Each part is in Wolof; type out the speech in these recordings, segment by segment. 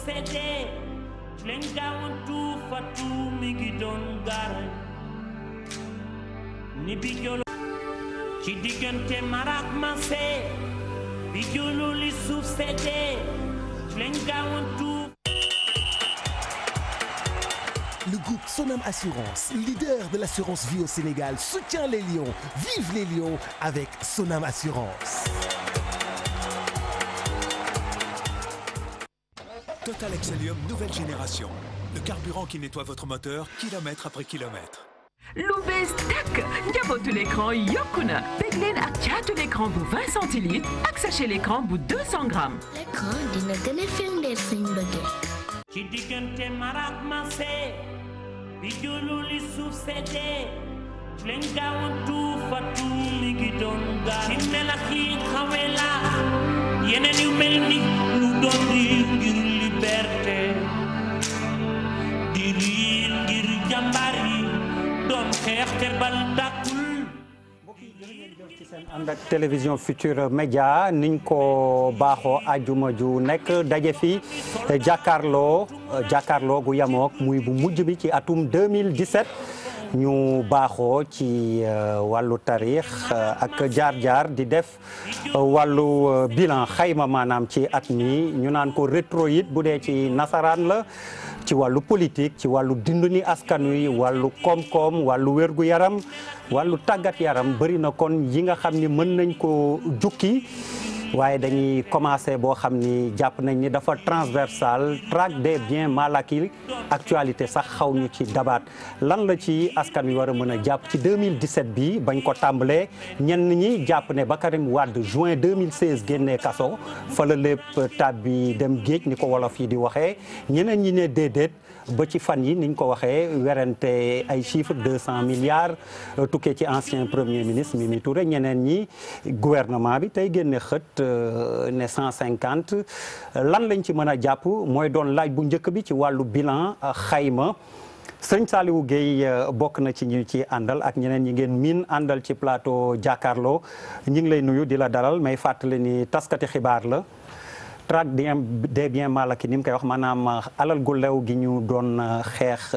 succédé leen gaawantu fatu mi ngi doon gaara ni bi jolo ci diggante marak manse bi jolo li succédé leen gaawantu. Le groupe Sonam Assurance, leader de l'assurance vie au Sénégal, soutient les lions. Vive les lions avec Sonam Assurance. Total Excellium nouvelle génération. Le carburant qui nettoie votre moteur kilomètre après kilomètre. lu bees tàkk njabootu l'écran yokku na teg leen ak caatu l'écran bu 20 centilitres ak sachet l'écran bu 200 grammes. L'écran dina gën a firndeel suñ bëggee. ci diggante marak manse bi jolo li succédé leen gaawantu fatu mi ngi doon gaara ci melax yi xawe la yeneen yu mel ni lu doon riir ngir liberté di riir ngir jàmbaar yi doon xeex te bal tàkkul. mbokk yi jërë ngeen jëf ci seen ànd ak télévision Futurs Médias niñ ko baaxoo àjjuma ju nekk daje fi jàkkaarloo gu yamook muy bu mujj bi ci atum 2017 ñu baaxoo ci wàllu taarix ak jaar-jaar di def wàllu bilan xayma maanaam ci at mi ñu naan ko rétroïde bu dee ci nasaraan la ci wàllu politique ci wàllu dunduni askan wi wàllu koom-koom wàllu wérgu yaram wàllu tàggat yaram bëri na kon yi nga xam ni mën nañ ko jukki waaye dañuy commencé boo xam ni jàpp nañ ni dafa transversal traque des biens mal acquis actualité sax xaw ñu ci dabaat lan la ci askan wi war a mën a jàpp ci 2017 bi bañ ko tàmbalee ñenn ñi jàpp ne ba Karim Wade juin 2016 génnee kaso fa la lépp tàbbi dem géej ni ko wolof yi di waxee ñeneen ñi ne déedéet ba ci fan yi niñ ko waxee werante ay chiffres 200 milliards tukkee ci ancien premier ministre Mimi Touré ñeneen ñi gouvernement bi tey génne xët ne 150 lan lañ ci mën a jàpp mooy doon laaj bu njëkk bi ci wàllu bilan xayma sëñ Saliou Guèye bokk na ci ñi ci àndal ak ñeneen ñi ngeen miin àndal ci plateau jàkkaarloo ñi ngi lay nuyu di la dalal may fàttali ni taskati xibaar la traque des biens mal acquis ni mu koy wax maanaam alal gu lew gi ñu doon xeex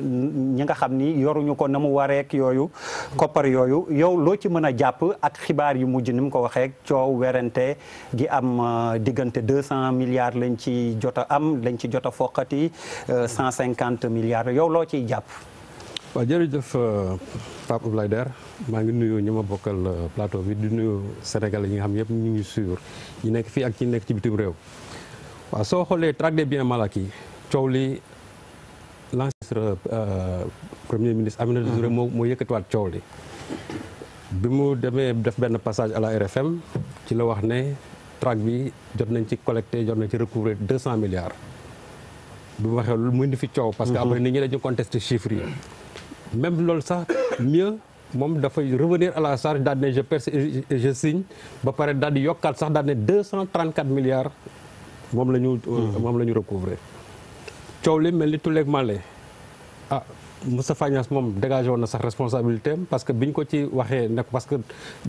ñi nga xam ni yoruñu ko na mu wareek yooyu koppar yooyu yow loo ci mën a jàpp ak xibaar yu mujj ni mu ko waxee coow werante gi am diggante 200 milliards lañ ci jot a am lañ ci jot a foqati 150 milliards yow loo ciy jàpp. waaw jërëjëf Pape Abdoulaye Der maa ngi nuyu ñi ma bokkal plateau bi di nuyu Sénégalais yi nga xam yëpp ñu ngi suivre ñi nekk fii ak ñi nekk ci bitim réew waaw soo xoolee traque des biens mal acquis coow li l'ancien premier ministre Aminata Touré moo yëkkatiwaat coow li bi mu demee def benn passage à la RFM ci la wax ne traque bi jot nañ ci collecté jot nañ ci recouvrer 200 milliards bi mu waxee loolu mu indi fi coow parce que après nit ñi dañu contesté chiffres yi même loolu sax mieux moom dafay revenir à la charge daal ne je signe ba pare daal di yokkaat sax daal ne 234 milliards moom la ñu recouvrer coow li mel ni tuleeg male ah Moustapha Niasse moom dégagé woon na sax responsabilité am parce que biñ ko ci waxee nag parce que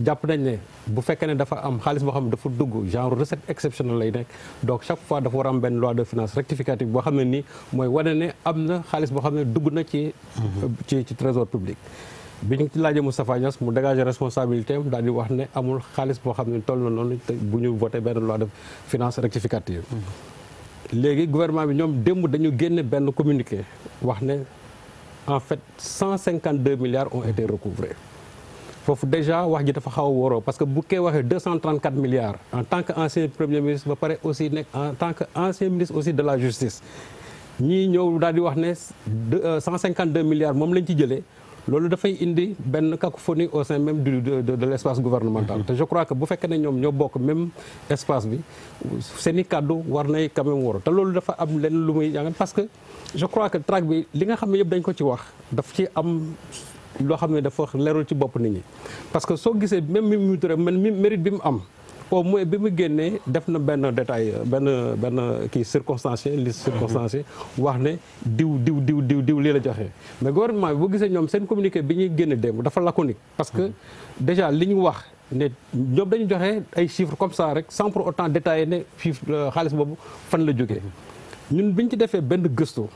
jàpp nañ ne bu fekkee ne dafa am xaalis boo xam ne dafa dugg genre recette exceptionnelle lay nekk donc chaque fois dafa war am benn loi de finance rectificative boo xam ne nii mooy wane ne am na xaalis boo xam ne dugg na ci trésor public biñ ci laajee Moustapha Niasse mu dégagé responsabilité am daal di wax ne amul xaalis boo xam ne toll na noonu bu ñu voté benn loi de finance rectificative léegi gouvernement bi ñoom démb dañu génne benn communiqué wax ne en fait 152 milliards ont été recouvrés foofu déjà wax ji dafa xaw a wóoroo parce que bu koy waxee 234 milliards en tant que ancien premier ministre ba pare aussi nekk en tant que ancien ministre aussi de la justice ñii ñëw daal di wax ne 152 milliards moom lañ ci jëlee loolu dafay indi benn cacophonie au sein même de l'espace gouvernemental te je crois que bu fekkee ne ñoom ñoo bokk même espace bi seen i kàddu war nay quand même wóoroo te loolu dafa am lenn lu muy jàngat parce que je crois que traque bi li nga xam ne yëpp dañ ko ci wax daf ci am loo xam ne dafa leerul ci bopp nit ñi parce que soo gisee même Mimi Touré man mérite bi mu am au moins bi mu génnee def na benn détail benn kii circonstancié liste circonstancié wax ne diw lii la joxe mais gouvernement bi boo gisee ñoom seen communiqué bi ñuy génne démb dafa laconique parce que déjà li ñu wax ne ñoom dañu joxe ay chiffres comme ça rek sans pour autant détailler ne chiffre xaalis boobu fan la jógee ñun biñ ci defee benn gëstu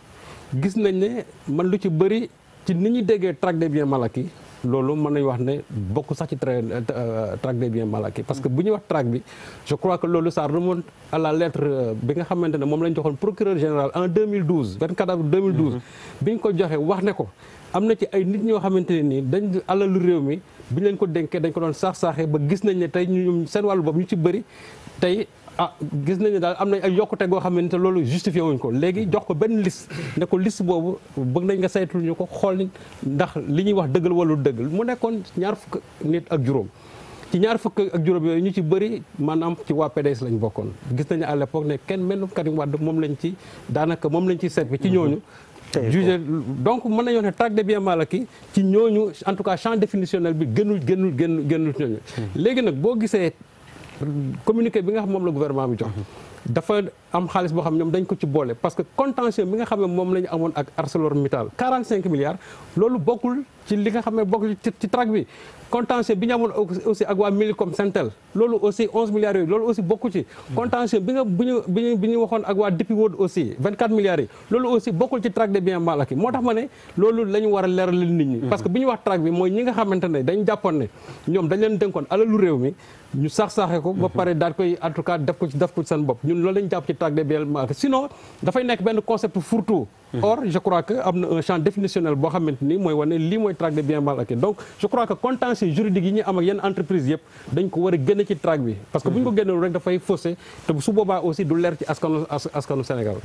gis nañ ne man lu ci bëri ci ni ñuy déggee traque des biens mal acquis loolu mën nañu wax ne bokk sax ci traque des biens mal acquis parce que bu ñuy wax traque bi je crois que loolu ça remonte à la lettre bi nga xamante ne moom la ñu joxoon procureur général en 2012 24 avril 2012 bi ñu ko joxee wax ne ko am na ci ay nit ñoo xamante ne nii dañ alalu réew mi bi ñu leen ko dénkee dañ ko doon saax-saaxee ba gis nañ ne tey ñu seen wàllu bopp ñu ci bëri tey gis nañu daal am nañ ay yokkute goo xamante ne loolu justifié wuñ ko léegi jox ko benn liste ne ko liste boobu bëgg nañ nga saytul ñu ko xool ndax li ñuy wax dëggal wala dëggal mu nekkoon 20 nit ak juróom ci 20 ak juróom yooyu ñu ci bëri maanaam ci waa PDS lañ bokkoon gis nañu à l'époque ne kenn mel Karim Wade moom lañ ci daanaka moom lañ ci seet bi ci ñooñu jugé donc mën nañoo ne traque des biens mal acquis ci ñooñu en tout cas champ définitionnel bi génnul ñooñu léegi nag boo gisee communiqué bi nga xam moom la gouvernement bi jox dafa am xaalis boo xam ñoom dañ ko ci boole parce que contentieux bi nga xam ne moom la ñu amoon ak ArcelorMittal 45 milliards loolu bokkul ci li nga xam ne bokkul ci traque bi contentieux bi ñu amoon aussi ak waa Millicom Sentel loolu aussi 11 milliards yooyu loolu aussi bokku ci contentieux bi ñu waxoon ak waa Depi World aussi 24 milliards yi loolu aussi bokkul ci traque des biens mal acquis moo tax ma ne loolu la ñu war a leeral nit ñi parce que bi ñu wax traque bi mooy ñi nga xamante ne dañ jàppoon ne ñoom dañ leen dénkoon alalu réew mi ñu sax-saaxee ko ba pare daal koy en tout cas def ko ci seen bopp ñun loolu lañu jàpp ci traque des biens mal acquis sinon dafay nekk benn concept fourre-tout or je crois que am na un champ définitionnel boo xamante ni mooy wane lii mooy traque des biens mal acquis donc je crois que contentieux juridique yi ñu am ak yenn entreprise yëpp dañ ko war a génne ci traque bi parce que bu ñu ko génneelu rek dafay faussé te su boobaa aussi du leer ci askanu Sénégal.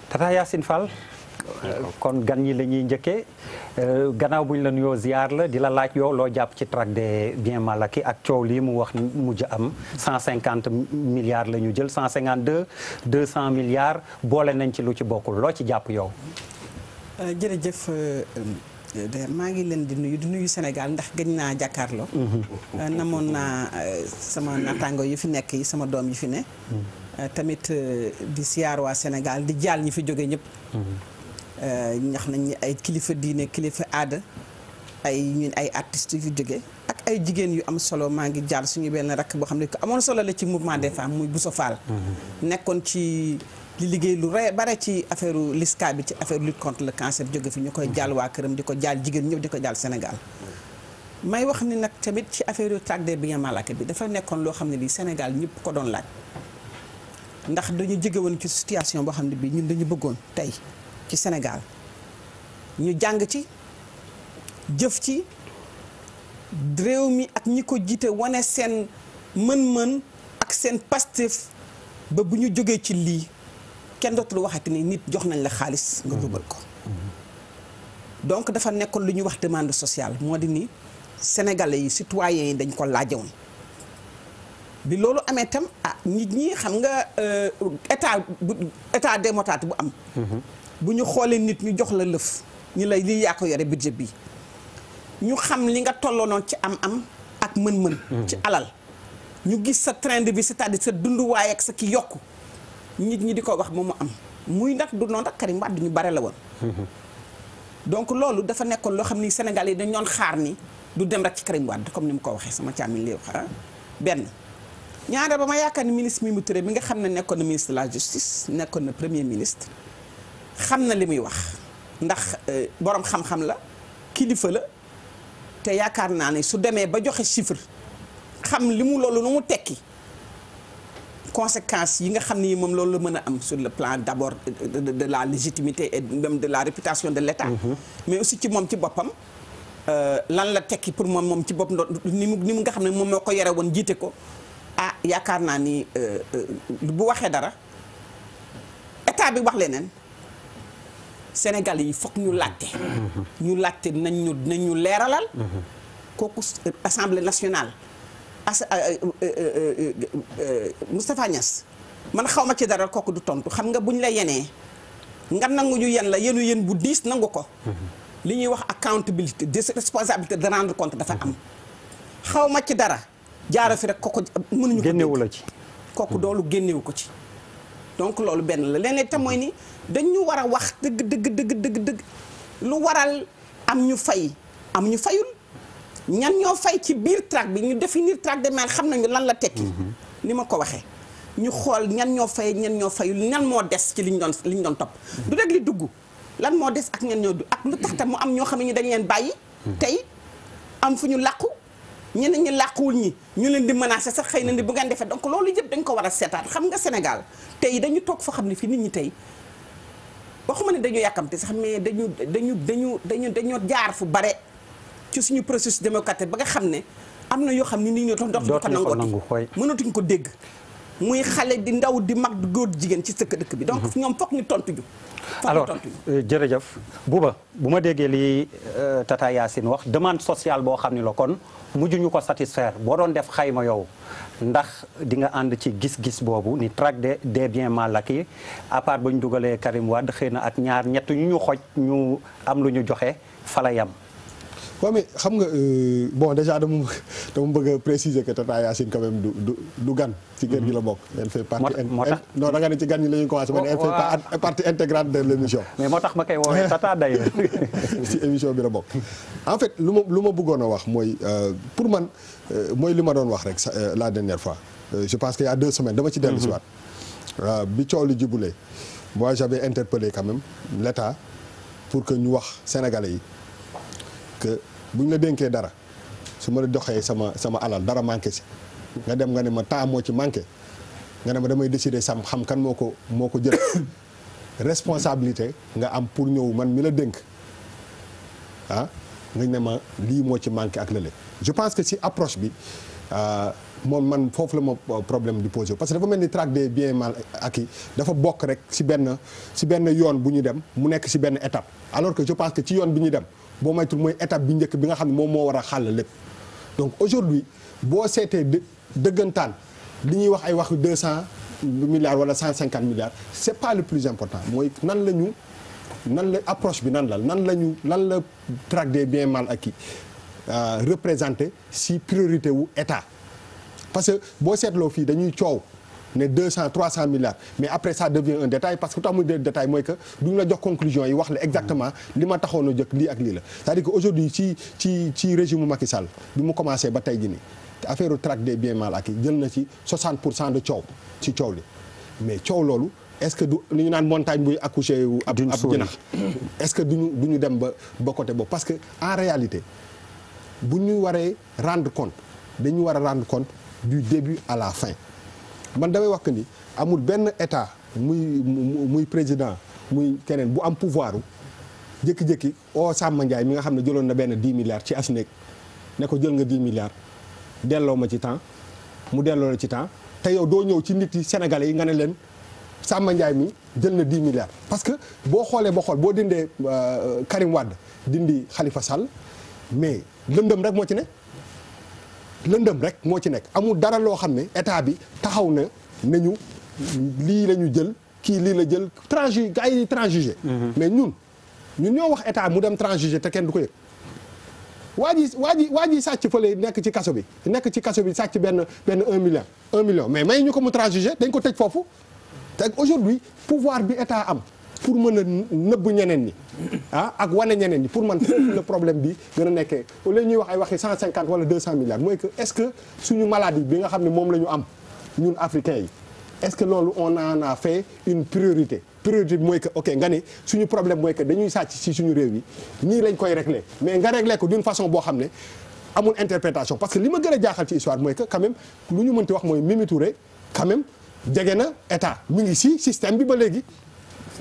Tata Yacine Fall kon gan ñi la ñuy njëkkee gannaaw bu ñu la nuyoo ziar la di la laaj yow loo jàpp ci traque des biens mal acquis ak coow lii mu wax mujj am 150 milliards la ñu jël 152 200 milliards boole nañ ci lu ci bokkul loo ci jàpp yow. jërëjëf maa ngi leen di nuyu Sénégal ndax gëj naa jàkkaarloo. namoon naa sama naataango yu fi nekk yi sama doom yi fi ne. tamit di siyaar waa Sénégal di jaal ñi fi jóge ñëpp. ñax nañ ay kilifa diine kilifa aada ay artistes yu fi jóge ak ay jigéen yu am solo maa ngi jaar suñu benn rakk boo xam ne ko amoon solo la ci mouvement des femmes muy Bousso Fall. nekkoon ci li liggéey lu bare ci affaire LISCA bi ci affaire lutte contre le cancer jóge fi ñu koy jaal waa këram di ko jaal jigéen ñëpp di ko jaal Sénégal. may wax ni nag tamit ci affaire traque des biens mal acquis bi dafa nekkoon loo xam ne lii Sénégal ñëpp ko doon laaj ndax dañu jóge woon ci situation boo xam ne bii ñun dañu bëggoon tey. ci Sénégal ñu jàng ci jëf ci réew mi ak ñi ko jiite wane seen mën-mën ak seen pastef ba bu ñu jógee ci lii kenn dootul waxati ni nit jox nañ la xaalis nga jubal ko donc dafa nekkoon lu ñuy wax demande sociale moo di ni sénégalais yi citoyens yi dañ ko laajoon bi loolu amee tam nit ñi xam nga état démocratique bu am bu ñu xoolee nit ñu jox la lëf ñu lay lii yaa ko yore budget bi ñu xam li nga tolloonoon ci am-am ak mën-mën. ci alal ñu gis sa train de vie c'est-à-dire sa dunduwaay ak sa ki yokku nit ñi di ko wax moom mu am muy nag du noonu rek Karim Wade ñu bare la woon. donc loolu dafa nekkoon loo xam ni Sénégal yi dañu doon xaar ni du dem rek ci Karim Wade comme ni mu ko waxee sama càmmiñ li wax benn. ñaare ba ma yaakaar ni ministre Mimi Touré mi nga xam ne nekkoon na ministre de la justice nekkoon na premier ministre. xam na li muy wax ndax borom xam-xam la kilifa la te yaakaar naa ne su demee ba joxe chiffre xam li mu loolu nu mu tekki conséquences yi nga xam ni moom loolu la mën a am sur le plan d'abord de la légitimité et même de la réputation de l'État. mais aussi ci moom ci boppam lan la tekki pour moom ci bopp ni mu nga xam ne moom moo ko yore woon jiite ko yaakaar naa ni bu waxee dara état bi wax leneen. Sénégal yi foog ñu laajte. ñu laajte nañ ñu leeralal. kooku assemblée nationale. Moustapha Niass man xaw ma ci dara kooku du tontu xam nga buñ la yenee nga nangu ñu yen la yéen bu diis nangu ko. li ñuy wax accountabilité de responsabilité de rendre compte dafa am. xaw ma ci dara jaara fi rek kooku mënuñu ko. génnewu la ci. kooku doolu génnewu ko ci. donc loolu benn la leneen tam mooy ni dañu war a wax dëgg lu waral am ñu fay am ñu fayul ñan ñoo fay ci biir traque bi ñu définir traque de main xam nañu lan la tekki. ni ma ko waxee ñu xool ñan ñoo fay ñan ñoo fayul ñan moo des ci liñ doon topp du rek li dugg lan moo des ak ñan ñoo du ak lu tax tam mu am ñoo xam ne dañ leen bàyyi tey am fu ñu làqu ñeneen ñi làquwul ñi ñu leen di menacer sax xëy na ni bu ngeen defee donc loolu yëpp dañ ko war a seetaat xam nga Sénégal tey dañu toog foo xam ne fi nit ñi tey waxuma ne dañu yàkkamte sax mais dañoo jaar fu bare ci suñu processus démocratique ba nga xam ne am na yoo xam ni nit ñi dootuñu ko nangooti mënatuñ ko dégg muy xale di ndaw di mag di góor jigéen ci dëkk bi donc ñoom foog ñu tontu ju alors jërëjëf Bouba bu ma déggee li Tata Yacine wax demande sociale boo xam ne la kon mujjuñu ko satisfaire boo doon def xayma yow ndax di nga ànd ci gis-gis boobu ni traque des biens mal acquis à part ba ñu dugalee Karim Wade xëy na ak ñaar ñett ñu xoj ñu am lu ñu joxe fa la yam. waaw mais xam nga bon déjà dama bëgg a préciser que Tata Yacine quand même du gan ci kër gi la bokk. elle fait partie non da nga ne ci gan ñi la ñuy commencé mais elle fait partie intégrante de l'émission. mais moo tax ma koy woowee Tata d'ailleurs. ci émission bi la bokk. en fait lu ma bëggoon a wax mooy pour man mooy li ma doon wax rek la dernière fois je pense qu'il y a 2 semaines dama ci dellu si waat bi coow li jibulee moi j'avais interpellé quand même l'État pour que ñu wax sénégalais yi que bu ñu la dénkee dara su ma la doxee sama alal dara manqué si nga dem nga ne ma temps moo ci manqué nga ne ma damay décider xam kan moo ko jël responsabilité nga am pour ñëw man mi la dénk nga ne ma lii moo ci manqué ak lële je pense que si approche bi moom man foofu la ma problème di posé parce que dafa mel ni traque des biens mal acquis dafa bokk rek si benn yoon bu ñu dem mu nekk si benn étape alors que je pense que ci yoon bi ñu dem boo maytul mooy étape bi njëkk bi nga xam ne moom moo war a xàll lépp donc aujourd'hui boo seetee dëggantaan li ñuy wax ay waxu 200 milliards wala 150 milliards c'est pas le plus important mooy nan la approche bi lan la traque des biens mal acquis représenté si priorité wu état parce que boo seetloo fii dañuy coow ne 200 300 milliards mais après ça devient un détail parce que tax muy détail mooy que duñu la jox conclusion yi wax la exactement li ma taxoon a jëkk lii ak lii la c'est-à-dire que aujourd'hui ci régime Macky Sall bi mu commencé ba tey ji nii affaire u traque des biens mal acquis jël na ci 60% de coow ci coow li mais coow loolu est-ce que du li ñu naan montagne buy accoucher wu ab jinax est-ce que duñu dem ba côté boobu parce que en réalité bu ñu waree rendre compte dañu war a rendre compte du début à la fin man damay wax que ni amul benn état muy président muy keneen bu am pouvoir jékki-jékki Samba Ndiaye mi nga xam ne jëloon na benn 10 milliards ci asnek ne ko jël nga 10 milliards delloo ma ci temps mu delloo la ci temps te yow doo ñëw ci nit yi sénégalais yi nga ne leen Samba Ndiaye mi jël na 10 milliards. parce que boo xoolee ba xool boo dindee Karim Wade dindi Khalifa Sall mais lëndëm rek moo ci ne. lëndëm rek moo ci nekk amul dara loo xam ne état bi taxaw na nañu lii la ñu jël kii lii la jël gars yi transigé mais ñun ñoo wax état mu dem transigé te kenn du ko yëg waa ji sàcc fële nekk ci kaso bi sàcc benn 1 million mais may ñu ko mu transigé dañ ko tëj foofu te aujourd'hui pouvoir bi état am pour mën a nëbb ñeneen ñi ak wane ñeneen ñi pour man foofu le problème bi gën a nekkee au lieu ñuy wax ay waxi 150 wala 200 milliards mooy que est-ce que suñu maladie bi nga xam ne moom la ñu am ñun africains yi est-ce que loolu on en a fait une priorité bi mooy que ok nga ne suñu problème mooy que dañuy sàcc ci suñu réew yi nii lañ koy régler mais nga régler ko d'une façon boo xam ne amul interprétation parce que li ma gën a jaaxal ci histoire mooy que quand même lu ñu mënti wax mooy Mimi Touré quand même jege na état mi ngi si système bi ba léegi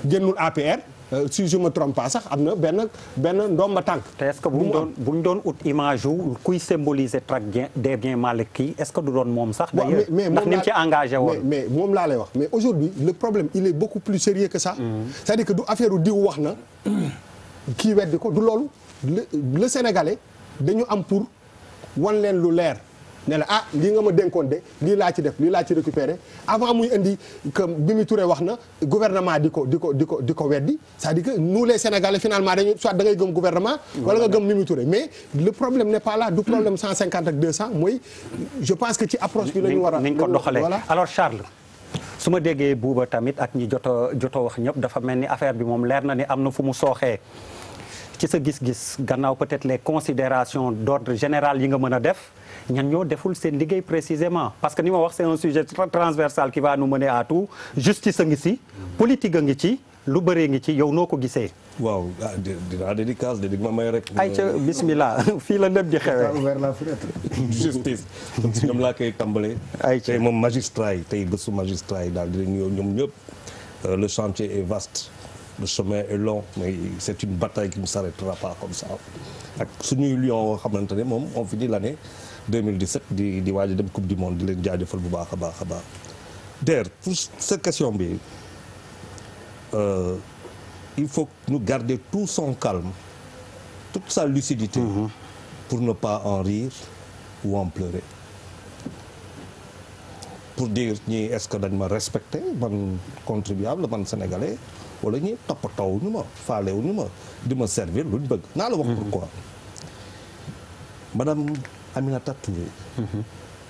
génnul APR si je me trompe pas sax am na benn ndomba tànk. te est-ce que bu ñu doon ut image wu kuy symboliser traque des biens mal acquis est-ce que du doon moom sax. d'ailleurs ndax ni mu ci engagé woon. mais moom laa lay wax mais aujourd'hui le problème il est beaucoup plus sérieux que ça. c'est-à-dire que du affaire u diw wax na kii weddi ko du loolu le Sénégalais dañu am pour wan leen lu leer. ne la lii nga ma dénkoon de lii laa ci def lii laa ci récupéré avant muy indi que Mimi Touré wax na gouvernement di ko weddi c'est-à-dire que nous les Sénégalais finalement dañu soit da ngay gëm gouvernement wala nga gëm Mimi Touré mais le problème n'est pas là du problème 150 ak 200 mooy je pense que ci approche bi la ñu war a ni ñu ko doxalee alors Charles su ma déggee Bouba tamit ak ñi joto wax ñëpp dafa mel ni affaire bi moom leer na ni am na fu mu sooxee ci sa gis-gis gannaaw peut-être les considérations d'ordre général yi nga mën a def ñan ñoo deful seen liggéey précisément parce que ni ma wax c'est un sujet transversal qui va nous mener à tout justice a ngi ci politique a ngi ci lu bëree ngi ci yow noo ko gisee. waaw dinaa dédicace de dig ma may rek. ayca bismillah fii la lépp di xewee. ouvert la fenêtre. justice si ñoom laa koy tàmbalee. ayca tey moom magistrat yi tey bésu magistrat yi daal di leen ñoom ñëpp le chantier est vaste le chemin est long mais c'est une bataille qui ne s'arrêtera pas comme ça ak suñuy lion yoo xamante ne moom on finit l'année 2017 di waaj a dem coupe du monde di leen jaajëfal bu baax a baax a baax. d'ailleurs pour cette question bi. Il faut nous garder tout son calme, toute sa lucidité pour ne pas en rire ou en pleurer. Pour dire ñii est-ce que dañ ma respecté man contribuable man sénégalais wala ñi toppatoo ñu ma faale wu ñu ma di ma servir luñ bëgg naa la wax pourquoi. Madame Aminata Touré.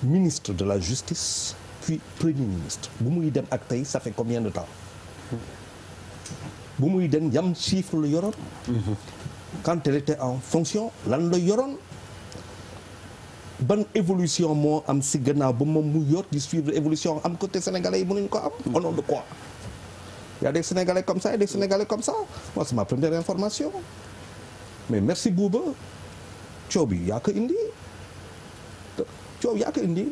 Ministre de la justice puis premier ministre bu muy dem ak tey ça fait combien de temps. bu muy dem yam chiffre la yoroon. quand elle était en fonction lan la yoroon. ban évolution moo am si gannaaw ba moom mu yor di suivre évolution am côté sénégalais yi mënuñu ko am. au nom de quoi. il y a des sénégalais comme ça et des sénégalais comme ça moi c'est ma première information. mais merci Bouba coow bi yaa ko indi coow yaa ko indi.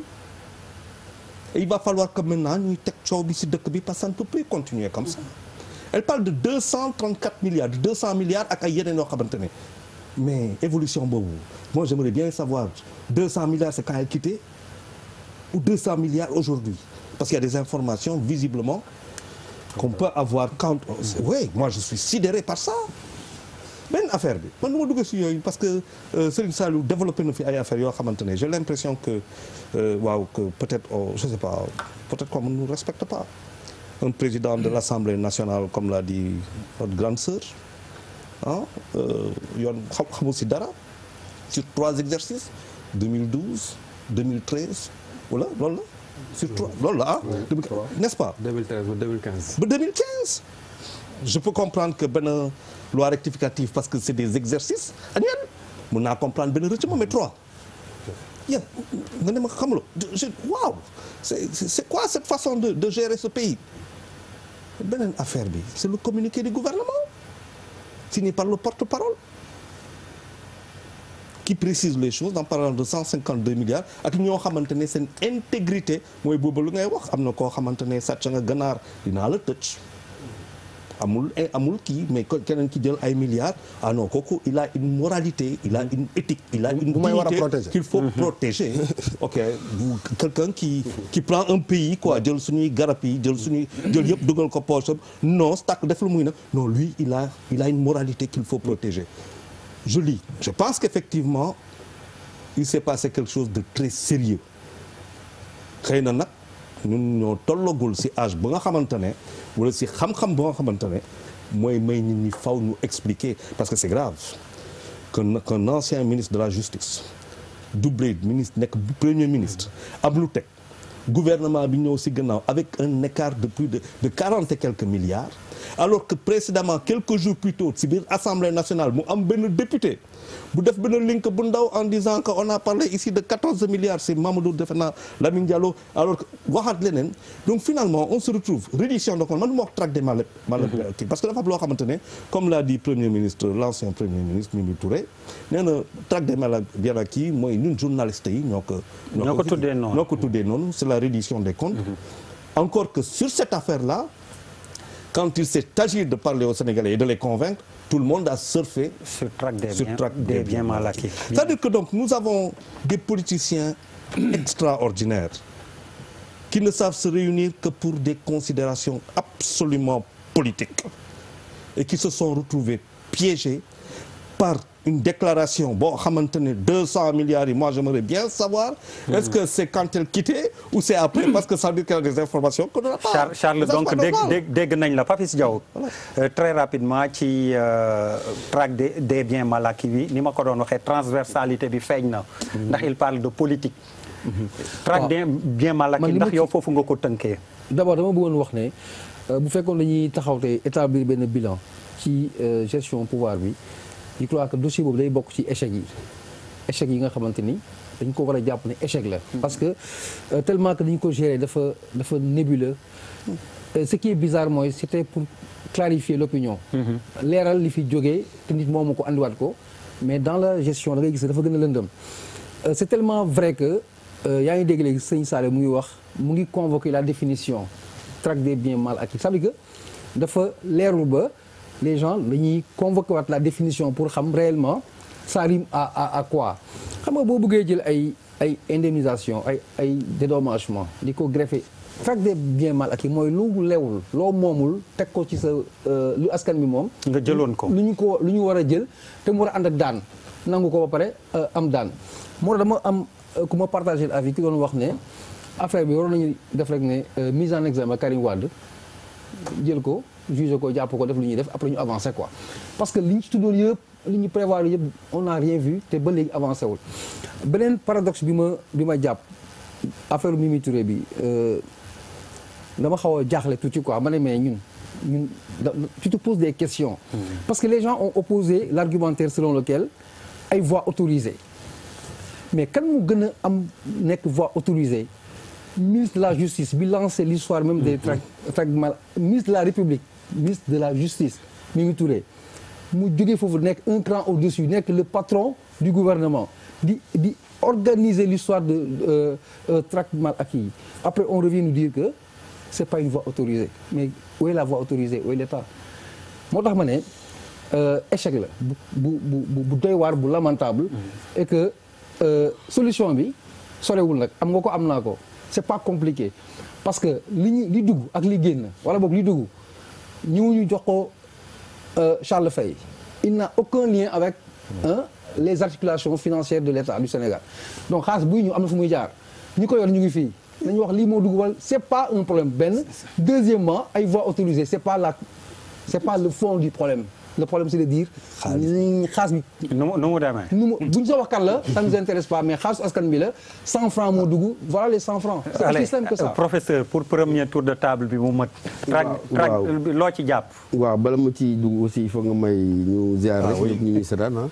et il va falloir que maintenant ñuy teg coow bi si dëkk bi parce que ça ne peut plus continuer comme ça. Elle parle de 234 milliards, de 200 milliards ak ay yeneen yoo xamante ne mais évolution boobu moi j'aimerais bien savoir 200 milliards c'est quand elle quittait ou 200 milliards aujourd'hui parce qu'il y a des informations visiblement qu'on peut avoir quand oui moi je suis sidéré par ça benn affaire bi man nu ma dugg si yooyu parce que Serigne Saliou développé na fi ay affaires yoo xamante ne j'ai l'impression que waaw que peut-être je sais pas peut-être qu'on ne nous respecte pas. Un président de l'Assemblée nationale comme l'a dit notre grande sœur yoon xamul si dara sur 3 exercices 2012 2013 voilà loolu la sur 3 loolu la n'est-ce pas 2013 ba 2015 ba 2015 je peux comprendre que benn loi rectificative parce que c'est des exercices annuels mën naa comprendre benn rëcc mais 3 yéen nga ne ma xamuloo waaw c'est quoi cette façon de gérer ce pays. beneen affaire bi c'est le communiqué du gouvernement signé par le porte-parole qui précise les choses en parlant de 152 milliards ak ñoo xamante ne seen intégrité mooy boobu lu ngay wax am na koo xamante ne sàcc nga ganaar dinaa la tëj amul kii mais keneen ki jël ay milliards ah non kooku il a une moralité il a une éthique il a une dignité qu'il faut protéger ok quelqu'un qui prend un pays quoi jël suñuy garab yi jël yëpp dugal ko poche non stak def lu muy nag non lui il a une moralité qu'il faut protéger je pense qu'effectivement il s'est passé quelque chose de très sérieux xëy na nag ñun ñoo tollagul ci âge ba nga xamante ne wala ci xam-xam ba nga xamante ne mooy may nit ñi faw ñu expliquer parce que c'est grave qu'un ancien ministre de la justice doublé ministre nekk premier ministre am lu teg gouvernement bi ñëw ci gannaaw avec un écart de plus de 40 et quelques milliards alors que précédemment quelques jours plus tôt ci biir Assemblée nationale mu am benn député bu def benn link bu ndaw en disant que on a parlé ici de 14 milliards c'est Mamadou Defena Lamine Diallo alors que waxaat leneen donc finalement on se retrouve reddition de comptes man du ma wax traque des malheurs parce que dafa am loo xamante ne comme l'a dit premier ministre l'ancien premier ministre Mimi Touré nee na traque des malheurs bien acquis mooy ñun journalistes yi ñoo ko tuddee noonu c'est la reddition des comptes encore que sur cette affaire-là quand il s'est agi de parler aux Sénégalais et de les convaincre, tout le monde a surfé sur traque des biens mal acquis. C'est-à-dire que donc nous avons des politiciens extraordinaires qui ne savent se réunir que pour des considérations absolument politiques et qui se sont retrouvés piégés par une déclaration boo xamante ne 200 milliards yi moi j'aimerais bien savoir est-ce que c'est quand elle quittait ou c'est après parce que ça veut dire qu'il y a des informations qu'on n'a pas. Charles donc dégg nañ la Papis Diaw très rapidement ci traque des biens mal acquis bi ni ma ko doon waxee transversalité bi feeñ na ndax il parle de politique traque des biens mal acquis ndax yow foofu nga ko tënkee. D'abord dama bëggoon wax ne bu fekkoon dañuy taxaw te établir benn bilan ci gestion pouvoir bi je crois que dossier boobu day bokk ci échec yi nga xamante ni dañ ko war a jàpp ne échec la. parce que tellement que dañu ko gérer dafa nébuleux. Ce qui est bizarre mooy c'était pour clarifier l'opinion. leeral li fi jógee te nit moomu ko andiwaat ko mais dans la gestion da ngay gis dafa gën a lëndëm. C'est tellement vrai que yaa ngi dégg léegi sëñ Sall mu ngi wax mu ngi convoquer la définition traque des biens mal acquis ça veut dire que dafa leerul ba les gens dañuy convoquer waat la définition pour xam réellement ça rime à quoi xam nga boo bëggee jël ay indemnisation ay dédommagement di ko greffer traque des biens mal acquis mooy lu lewul loo moomul teg ko ci sa lu askan bi moom nga jëloon ko lu ñu war a jël te mu war a ànd ak daan nangu ko ba pare am daan moo tax dama am ku ma partagé avis ki doon wax ne affaire bi waroon nañu def rek ne mise en examen Karim Wade jël ko juge ko jàpp ko def lu ñuy def après ñu avancer quoi parce que li ñu ci tuddoon yëpp li ñu prévoir yëpp on n'a rien vu te ba léegi avancé wul beneen paradoxe bi ma jàpp affaire Mimi Touré bi dama xaw a jaaxle tuuti quoi ma ne mais ñun tu te poses des questions parce que les gens ont opposé l'argumentaire selon lequel ay voies autorisées mais kan mu gën a am nekk voie autorisée ministre de la justice bi lancé l'histoire même des traques mal ministre de la République ministre de la justice Mimi Touré mu jógee foofu nekk un cran au-dessus nekk le patron du gouvernement di organiser l'histoire de traques mal acquis après on revient nous dire que c'est pas une voie autorisée mais où est la voie autorisée où est l'État moo tax ma ne échec la bu doy waar bu lamentable et que solution bi sorewul nag am nga ko am naa ko c'est pas compliqué parce que li dugg ak li génn wala boog li dugg ñu jox ko Charles Faye il n'a aucun lien avec les articulations financières de l'État du Sénégal donc xaalis buy ñu am na fu muy jaar ñi ko yor ñu ngi fii nañu wax lii moo dugg wala c'est pas un problème benn deuxièmement ay voies autorisées c'est pas le fond du problème le problème c'est de dire xaalis bi nu mu demee bu ñu soo wax kan la ça nous intéresse pas mais xaalisu askan bi la 100 francs moo dugg voilà les 100 francs c'est aussi simple que ça professeur pour premier tour de table bi mu mat loo ci jàpp waaw bala mu ci dugg aussi il faut nga may ñu ziare rek ñu ñuy seetaan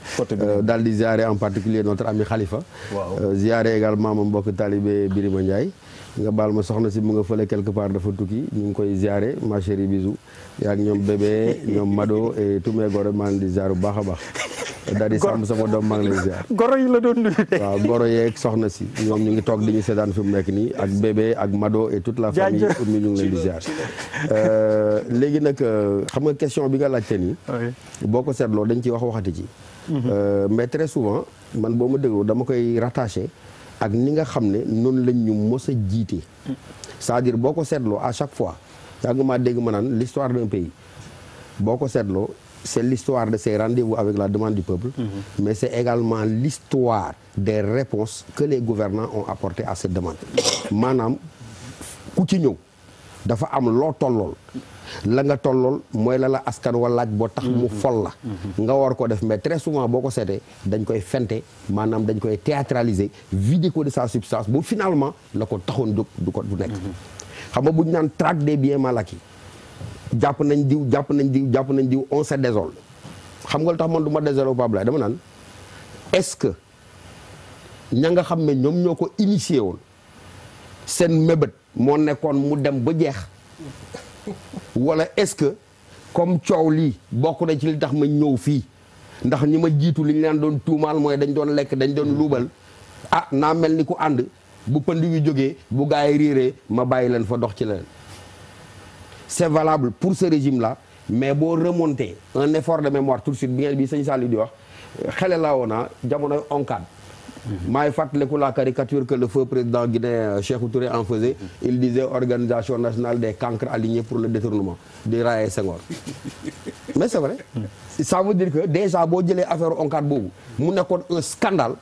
daal di ziare en particulier notre ami Khalifa ziare également moom mbokk talibé Birima Ndiaye nga baal ma soxna si mu nga fële quelque part dafa tukki ñu ngi koy ziare ma chérie bisou yaa ngi ñoom bébé ñoom Mado et tous mes goro maa ngi di ziare bu baax a baax daal di sàmm sama doom maa ngi lay ziare goro yi la doon nuyu waaw goro yeeg soxna si ñoom ñu ngi toog di ñu seetaan fi mu nekk nii ak bébé ak Mado et toute la famille pour ñu ngi leen di ziare léegi nag xam nga question bi nga laajte nii boo ko seetloo dañ ciy waxati ci mais très souvent man boo ma déggoo dama koy rattaché ak ni nga xam ne noonu lañ ñu mos a jiite c'est-à-dire boo ko seetloo à chaque fois yaa ngi maa dégg ma naan l'histoire d'un pays boo ko seetloo c'est l'histoire de ses rendez-vous avec la demande du peuple mais c'est également l'histoire des réponses que les gouvernants ont apportées à cette demande maanaam ku ci ñëw dafa am loo tollool la nga tollool mooy la askan wa laaj boo tax mu fol la nga war ko def mais très souvent boo ko seetee dañ koy fente maanaam dañ koy théâtraliser vider ko de sa substance bu finalement la ko taxoon jóg du nekk xam nga bu ñu naan traque des biens mal acquis jàpp nañ diw on se désole xam nga lu tax man du ma désolé au Pape Laye dama naan est-ce que ña nga xam ne ñoom ñoo ko initié woon seen mébét moo nekkoon mu dem ba jeex wala est-ce que comme coow lii bokk na ci li tax ma ñëw fii ndax ñi ma jiitu li ñu leen doon tuumaal mooy dañ doon lekk dañ doon luubal naa mel ni ku ànd bu pënd yu jógee bu gaa yi riiree ma bàyyi leen fa dox ci leen c'est valable pour ce régime là mais boo remonter un effort de mémoire tout de suite bi sëñ Saliou di wax xele laa woona jamonoy ONCAD maa ngi fàttaliku la caricature que le feu président guinéen Sékou Touré en faisait il disait organisation nationale des cancres alignés pour le détournement di Raye Senghor mais c'est vrai ça veut dire que déjà boo jëlee affaire ONCAD boobu mu nekkoon un scandale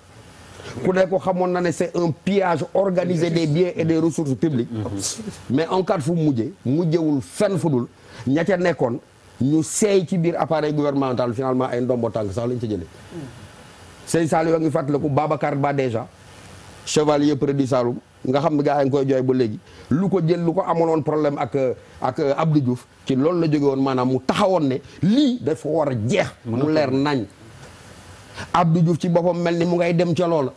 ku ne ko xamoon na ne c'est un pillage organisé des biens et des ressources publiques mais ONCAD fu mujjewul fenn fu dul ña ca nekkoon ñu seey ci biir appareil gouvernemental finalement ay ndombo tànk sax lañ ca jëlee sëñ Saliou ngi fàttaliku Babacar Ba déjà chevalier près du Saloum nga xam ne gaa yi ngi koy jooy ba léegi lu ko amoon problème ak Abdou Diouf ci loolu la jóge woon maanaam mu taxawoon ne lii dafa war a jeex mu leer nañ Abdou Diouf ci boppam mel ni mu ngay dem ca loola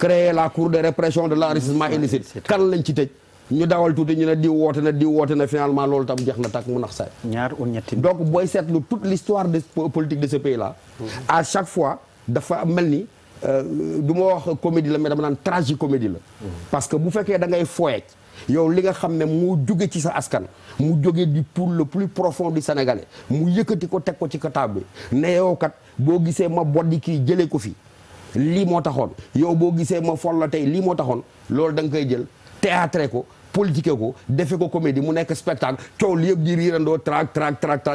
créer la cour de répression de l'enrichissement illicite kan lañ ci tëj ñu dawal tuuti ñu ne diw woote na finalement loolu tam jeex na tak mu nax saay ñaar ou ñetti donc booy seetlu toute l'histoire de politique de ce pays là à chaque fois dafa mel ni du ma wax comédie la mais dama naan tragicomédie la parce que bu fekkee da ngay foye yow li nga xam ne mu jóge ci sa askan mu jóge di pour le plus profond du sénégalais mu yëkkati ko teg ko ci table bi ne yow kat boo gisee ma boddi kii jëlee ko fi lii moo taxoon yow boo gisee ma fol la tey lii moo taxoon loolu da nga koy jël théâtre ko politique ko defe ko comédie mu nekk spectacle coow li yëpp di riirandoo trac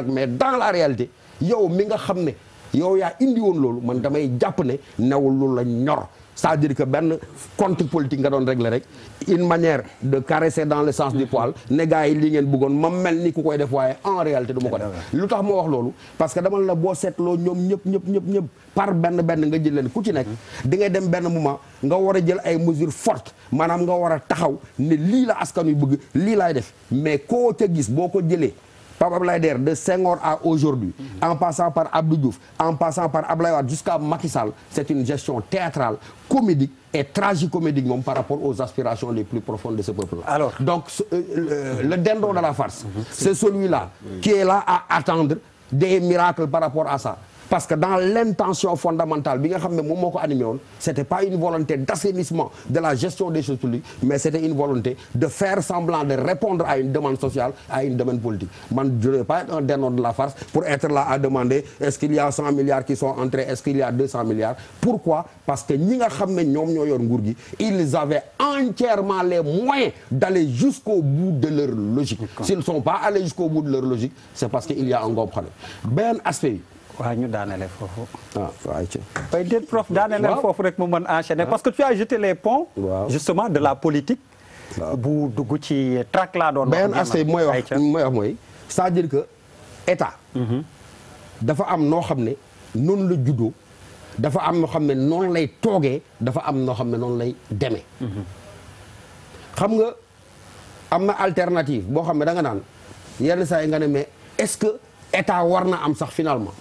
mais dans la réalité yow mi nga xam ne yow yaa indi woon loolu man damay jàpp ne newul lu la ñor c'est-à-dire que benn compte politique nga doon régler rek une manière de caresser dans le sens du poil ne gars yi li ngeen bëggoon ma mel ni ku koy def waaye en réalité du ma ko def lu tax ma wax loolu parce que dama la boo seetloo ñoom ñëpp par benn nga jël leen ku ci nekk di ngay dem benn moment nga war a jël ay mesures fortes maanaam nga war a taxaw ne lii la askan wi bëgg lii laay def mais koo ca gis boo ko jëlee Pape Abdoulaye Der de Senghor à aujourd'hui en passant par Abdou Diouf en passant par Abdoulaye Wade jusqu'à Macky Sall c'est une gestion théâtrale comédique et tragicomédique moom par rapport aux aspirations les plus profondes de ce peuple-là. Alors donc le dindon de la farce c'est celui-là qui est là à attendre des miracles par rapport à ça. Parce que dans l'intention fondamentale bi nga xam ne moom moo ko animé woon c'était pas une volonté d'assainissement de la gestion des choses publiques mais c'était une volonté de faire semblant de répondre à une demande sociale à une demande politique man je ne veux pas être un dindon de la farce pour être là à demander est-ce qu'il y a 100 milliards qui sont entrés est-ce qu'il y a 200 milliards pourquoi parce que ñi nga xam ne ñoom ñoo yor nguur gi ils avaient entièrement les moyens d'aller jusqu'au bout de leur logique s'ils ne sont pas allés jusqu'au bout de leur logique c'est parce qu'il y a un gros problème benn aspect waaw ñu daanele foofu. waaw ci. bay déet prof daanele foofu rek mu mën enchaîner parce que tu as jeté les ponts. justement de la politique. bu dugg ci track laa doon. benn aspect mooy wax mooy c'est-à-dire que état. dafa am noo xam ne noonu la juddoo dafa am noo xam ne noonu lay toogee dafa am noo xam ne noonu lay demee. xam nga am na alternative boo xam ne da nga naan yenn saa yi nga ne mais est-ce que état war na am sax finalement.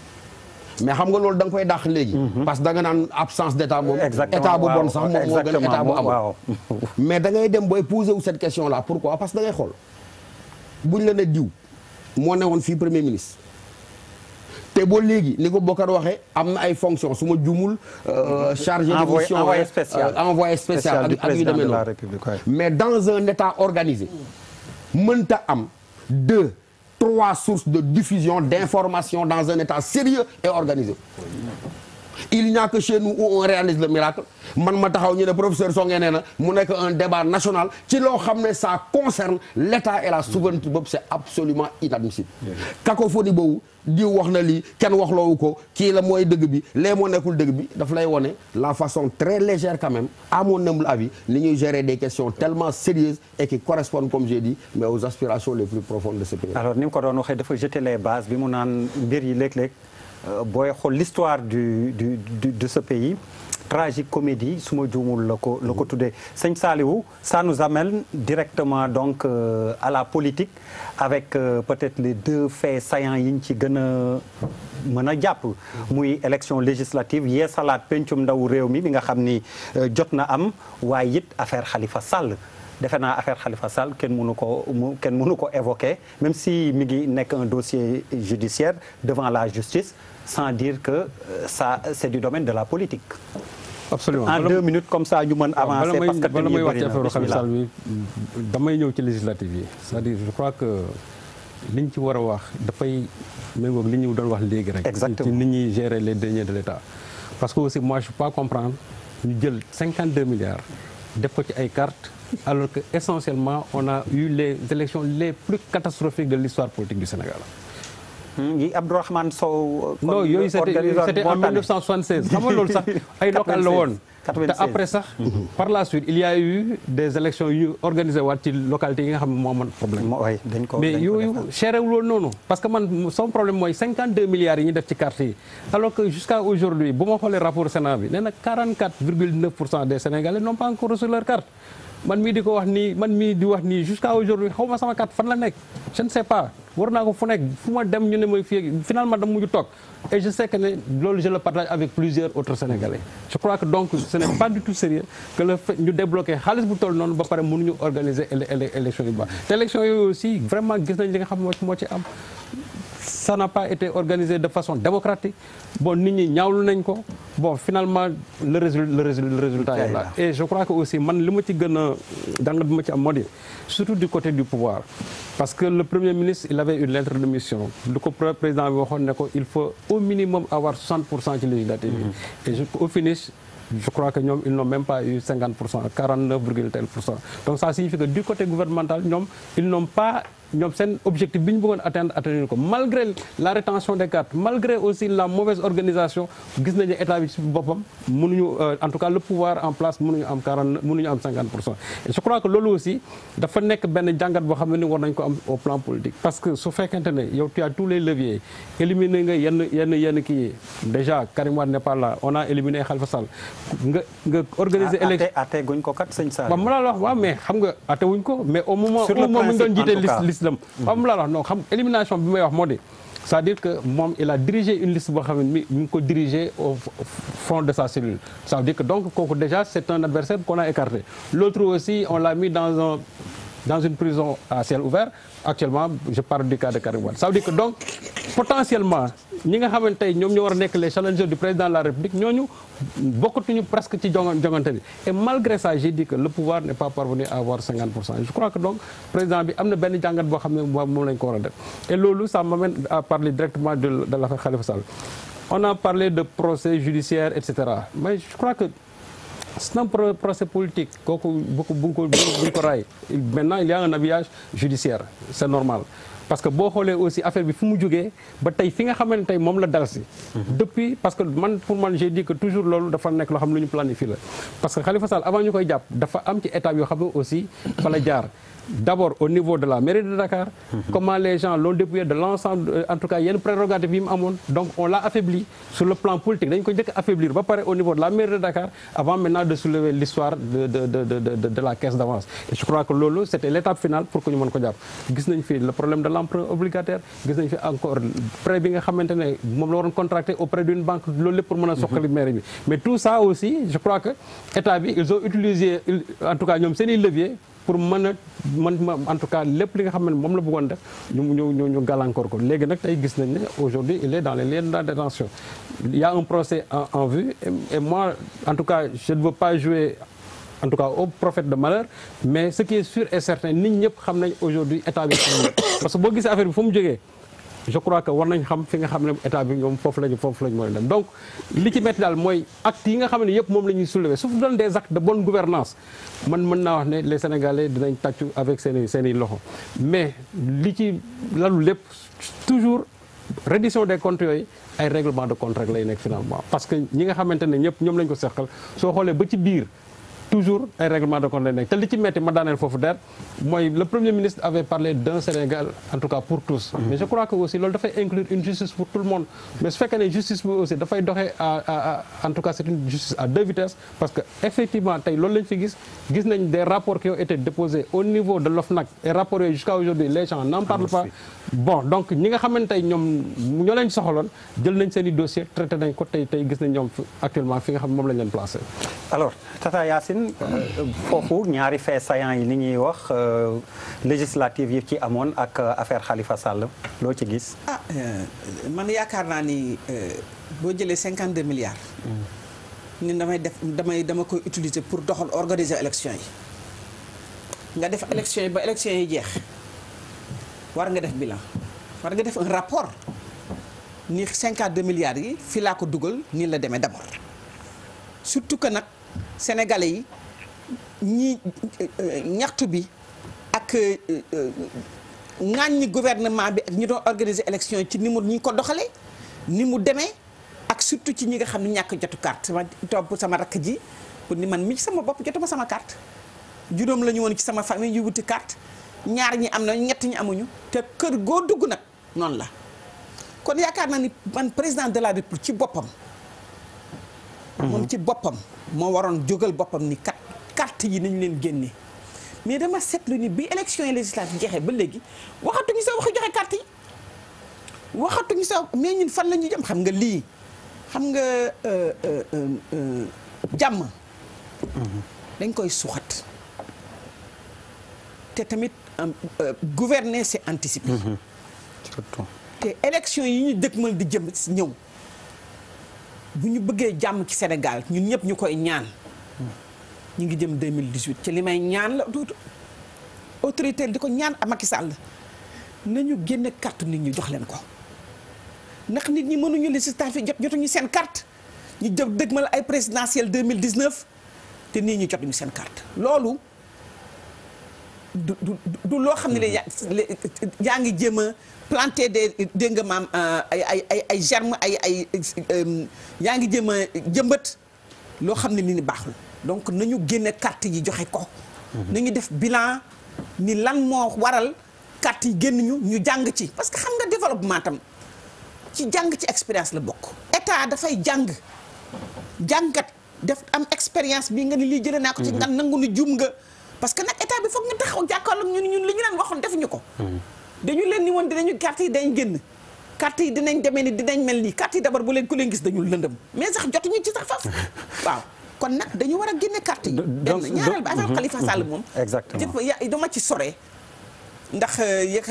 mais xam nga loolu da nga koy dàq léegi. parce que da nga naan absence d'état moom. état bu bon sax moom moo gën état bu amul. mais da ngay dem booy poser wu cette question là pourquoi parce que da ngay xool buñ la ne diw moo newoon fii premier ministre. te boo léegi ni ko Bokar waxee am na ay fonctions su ma jumul. chargé de mission envoyé spécial ak yu demee noonu. mais dans un état organisé mënta am 3 sources de diffusion d'informations dans un état sérieux et organisé. Il n'y a que chez nous où on réalise le miracle man ma taxaw ñu ne professeur Songué nee na mu nekk un débat national ci loo xam ne ça concerne l'état et la souveraineté boobu c'est absolument inadmissible. cacophonie boobu diw wax na lii kenn waxloowu ko kii la mooy dëgg bi lee moo nekkul dëgg bi daf lay wone la façon très légère quand même à mon humble avis ni ñuy gérer des questions tellement sérieuses et qui correspondent comme j'ai dit mais aux aspirations les plus profondes de ce pays. alors ni mu ko doon waxee dafa jeter les bases bi mu naan mbir yi léeg-léeg booy xool l'histoire de ce pays tragique comédie su ma juumul la ko tuddee sëñ Saliou ça nous amène directement donc à la politique avec peut-être les 2 faits saillants yi ñu ci gën a mën a jàpp muy élection législative yee salaat pencum ndaw réew mi nga xam ni jot na am waaye it affaire Khalifa Sall defe naa affaire Khalifa Sall kenn mënu ko évoquer même si mi ngi nekk un dossier judiciaire devant la justice sans dire que ça c'est du domaine de la politique. Absolument. En 2 minutes comme ça ñu mën avancer parce que bala may wax ci affaire Khalifa Sall bi damay ñëw ci législative yi c'est-à-dire je crois que liñ ci war a wax dafay méngoog li ñu doon wax léegi rek. Exactement. ci nit ñuy gérer les deniers de l'État. parce que aussi moi je peux pas comprendre ñu jël 52 milliards def ko ci ay cartes alors que essentiellement on a eu les élections les plus catastrophiques de l'histoire politique du Sénégal. yi Abdourahmane Sow. non yooyu c'était en 1976 xam nga loolu sax ay local la woon. te après sax par la suite il y a eu des élections yu organisé waat ci localité yi nga xam ne moo amoon problème. mais yooyu chérewul woon noonu. parce que man son problème mooy 52 milliards yi ñu def ci carte yi alors que jusqu'à aujourd'hui bu ma xoolee rapport Sénat bi nee na 44,9% des Sénégalais n'ont pas encore reçu leur carte. man mii di ko wax nii man mii di wax nii jusqu'à aujourd'hui xaw ma sama carte fan la nekk je ne sais pas war naa ko fu nekk fu ma dem ñu ne mooy fii finalement dama mujj toog et je sais que ne loolu je le partage avec plusieurs autres Sénégalais je crois que donc ce n'est pas du tout sérieux que le fait ñu débloquer xaalis bu toll noonu ba pare mënuñu organiser élection yu baax te élection yooyu aussi vraiment gis nañ li nga xam moo ci am ça n'a pas été organisé de façon démocratique bon nit ñi ñaawlu nañ ko bon finalement le résultat est là et je crois que aussi man li ma ci gën a jàngat bi ma ci am moo di surtout du côté du pouvoir parce que le premier ministre il avait une lettre de mission lu ko président bi waxoon ne ko il faut au minimum avoir 60% ci législative yi et au finish je crois que ñoom ils n'ont même pas eu 50%, 49,tel%. Donc ça signifie que du côté gouvernemental ñoom ils n'ont pas ñoom seen objectif bi ñu bëggoon atteindre ko malgré la rétention des cartes malgré aussi la mauvaise organisation gis nañu état bi ci boppam mënuñu en tout cas le pouvoir en place mënuñu am 50%. Et je crois que loolu aussi dafa nekk benn jàngat boo xam ne ni war nañ ko am au plan politique parce que su fekkente ne yow tu as tous les leviers éliminer nga yenn kii déjà Karim Wade n'est pas là on a éliminé Khalifa Sall nga organiser élection atte guñ ko kat sëñ Sall waaw mu laa la wax waaw mais xam nga atte wuñ ko mais au moment mu doon jiite l'islam waaw mu laa la wax non xam élimination bi may wax moo di c'est-à-dire que moom il a dirigé une liste boo xam ne mi ngi ko dirigé au fond de sa cellule ça veut dire que donc kooku déjà c'est un adversaire qu'on a écarté l'autre aussi on l'a mis dans une prison à ciel ouvert actuellement je parle du cas de Karim Wade ça veut dire que donc potentiellement ñi nga xamante tey ñoom ñoo war a nekk les challengers du président de la République ñooñu bokkatuñu presque ci jongante bi et malgré ça j'ai dit que le pouvoir n'est pas parvenu à avoir 50%. Je crois que donc président bi am na benn jàngat boo xam ne moom lañ ko war a def et loolu ça m'amène à parler directement de l'affaire Khalifa Sall. On a parlé de procès judiciaire etc. Mais je crois que c'est un procès politique kooku buñ ko raay maintenant il y a un habillage judiciaire c'est normal parce que boo xoolee aussi affaire bi fu mu jógee ba tey fi nga xamante ne tey moom la dal si depuis parce que pour man j'ai dit que toujours loolu dafa nekk loo xam ne lu ñu planifié la parce que Khalifa Sall avant ñu koy jàpp dafa am ci étape yoo xam ne aussi fa la jaar d'abord au niveau de la mairie de Dakar comment les gens l'ont dépouillé de l'ensemble en tout cas yenn prérogatives yi mu amoon donc on l'a affaibli sur le plan politique dañ ko njëkk affaiblir ba pare au niveau de la mairie de Dakar avant maintenant de soulever l'histoire de la caisse d'avance et je crois que loolu c'était l'étape finale pour que ñu mën ko jàpp gis nañ fi le problème de l'emprunt obligataire gis nañ fi encore prêt bi nga xamante ne moom la waroon contracté auprès d'une banque loolu lépp pour mën a soxali mairie bi mais tout ça aussi je crois que état bi ils ont utilisé en tout cas ñoom seeni levier pour mën en tout cas lépp li nga xam ne moom la bëggoon def ñu gàllankoor ko léegi nag tey gis nañ ne aujourd'hui il est dans les lieux de la détention il y a un procès en vue et moi en tout cas je ne veux pas jouer en tout cas au prophète de malheur mais ce qui est sûr et certain nit ñëpp xam nañ aujourd'hui état bi parce que boo gisee affaire bi fu mu jógee je crois que war nañ xam fi nga xam ne état bi ñoom foofu lañu mën a dem donc li ci metti daal mooy actes yi nga xam ne yëpp moom la ñuy soulever su doon des actes de bonne gouvernance man mën naa wax ne les Sénégalais dinañ tàccu avec seeni loxo mais li ci lalu lépp toujours reddition des comptes yooyu ay règlement de compte rek lay nekk finalement parce que ñi nga xamante ne ñëpp ñoom lañ ko seqal soo xoolee ba ci biir toujours ay règlement de compte lay nekk te li ci metti ma daaneel foofu der mooy le premier ministre avait parlé d'un Sénégal en tout cas pour tous mais je crois que aussi loolu dafay inclure une justice pour tout le monde mais su fekkee ne justice bi aussi dafay doxee en tout cas c'est une justice à deux vitesses parce que effectivement tey loolu lañ fi gis nañ des rapports qui ont été déposés au niveau de l'OFNAC et rapports yooyu jusqu'à aujourd'hui les gens n'en parlent pas bon donc ñi nga xamante tey ñoom ñoo leen soxaloon jël nañ seen i dossier traité nañ ko tey gis nañ ñoom actuellement fi nga xam moom lañ leen placé. Alors Tata Yacine foofu ñaari faits saillants yi ni ñuy wax législative yi ci amoon ak affaire Khalifa Sall loo ci gis. man yaakaar naa ni boo jëlee 52 milliards. ni dama koy utiliser pour doxal organiser élection yi nga def élection yi ba élection yi jeex. war nga def bilan war nga def un rapport ni 52 milliards yi fii laa ko dugal nii la demee d'abord surtout que nag sénégalais yi ñaxtu bi ak ŋàññi gouvernement bi ak ñi doon organiser élection yi ci ni ñu ko doxalee ni mu demee ak surtout ci ñi nga xam ne ñàkk jotu carte sama rakk ji pour ni man mi ci sama bopp jotuma sama carte juróom la ñu woon ci sama famille yu wuti carte ñaar ñi am na ñett ñi amuñu te kër goo dugg nag noonu la kon yaakaar naa ni man président de la République ci boppam moom ci boppam moo waroon jógal boppam ni carte yi nañu leen génne mais dama seetlu ni bi élection yi législative jeexee ba léegi waxatuñu sa waxu joxe carte yi waxatuñu sa mais ñun fan la ñu jëm xam nga lii xam nga jàmm dañ koy suuxat te tamit gouverner c'est anticiper te élection yi ñu dëkkmal di jëm ñëw bu ñu bëggee jàmm ci Sénégal ñun ñëpp ñu koy ñaan ñu ngi jëm 2018 ci li may ñaan la autorité di ko ñaan a Macky Sall nañu génne carte nit ñi jox leen ko ndax nit ñi mënuñu législative jotuñu seen carte ñu jëm dëgmal ay présidentielle 2019 te nit ñi jotuñu seen carte loolu du loo xam ne la yaa ngi jéem a planter dégg nga maam ay germe yaa ngi jéem a jëmbat loo xam ne ni baaxul donc nañu génne carte yi joxe ko nañu def bilan ni lan moo waral carte yi génn ñu jàng ci parce que xam nga développement tam ci jàng ci expérience la bokk état dafay jàngat def am expérience bi nga ni lii jëlee naa ko ci nga nangu ni juum nga parce que nag état bi foog nga taxaw jàkkaarloog ñun li ñu leen waxoon defuñu ko dañu leen ni woon dinañu carte yi dañ génn carte yi dinañ demee ni dinañ mel nii carte yi d'abord bu leen ku leen gis dañu lëndëm mais sax jotuñu ci sax faf waaw kon nag dañu war a génne carte yi benn ñaareel ba affaire Khalifa Sall moom exactement dama ci sore ndax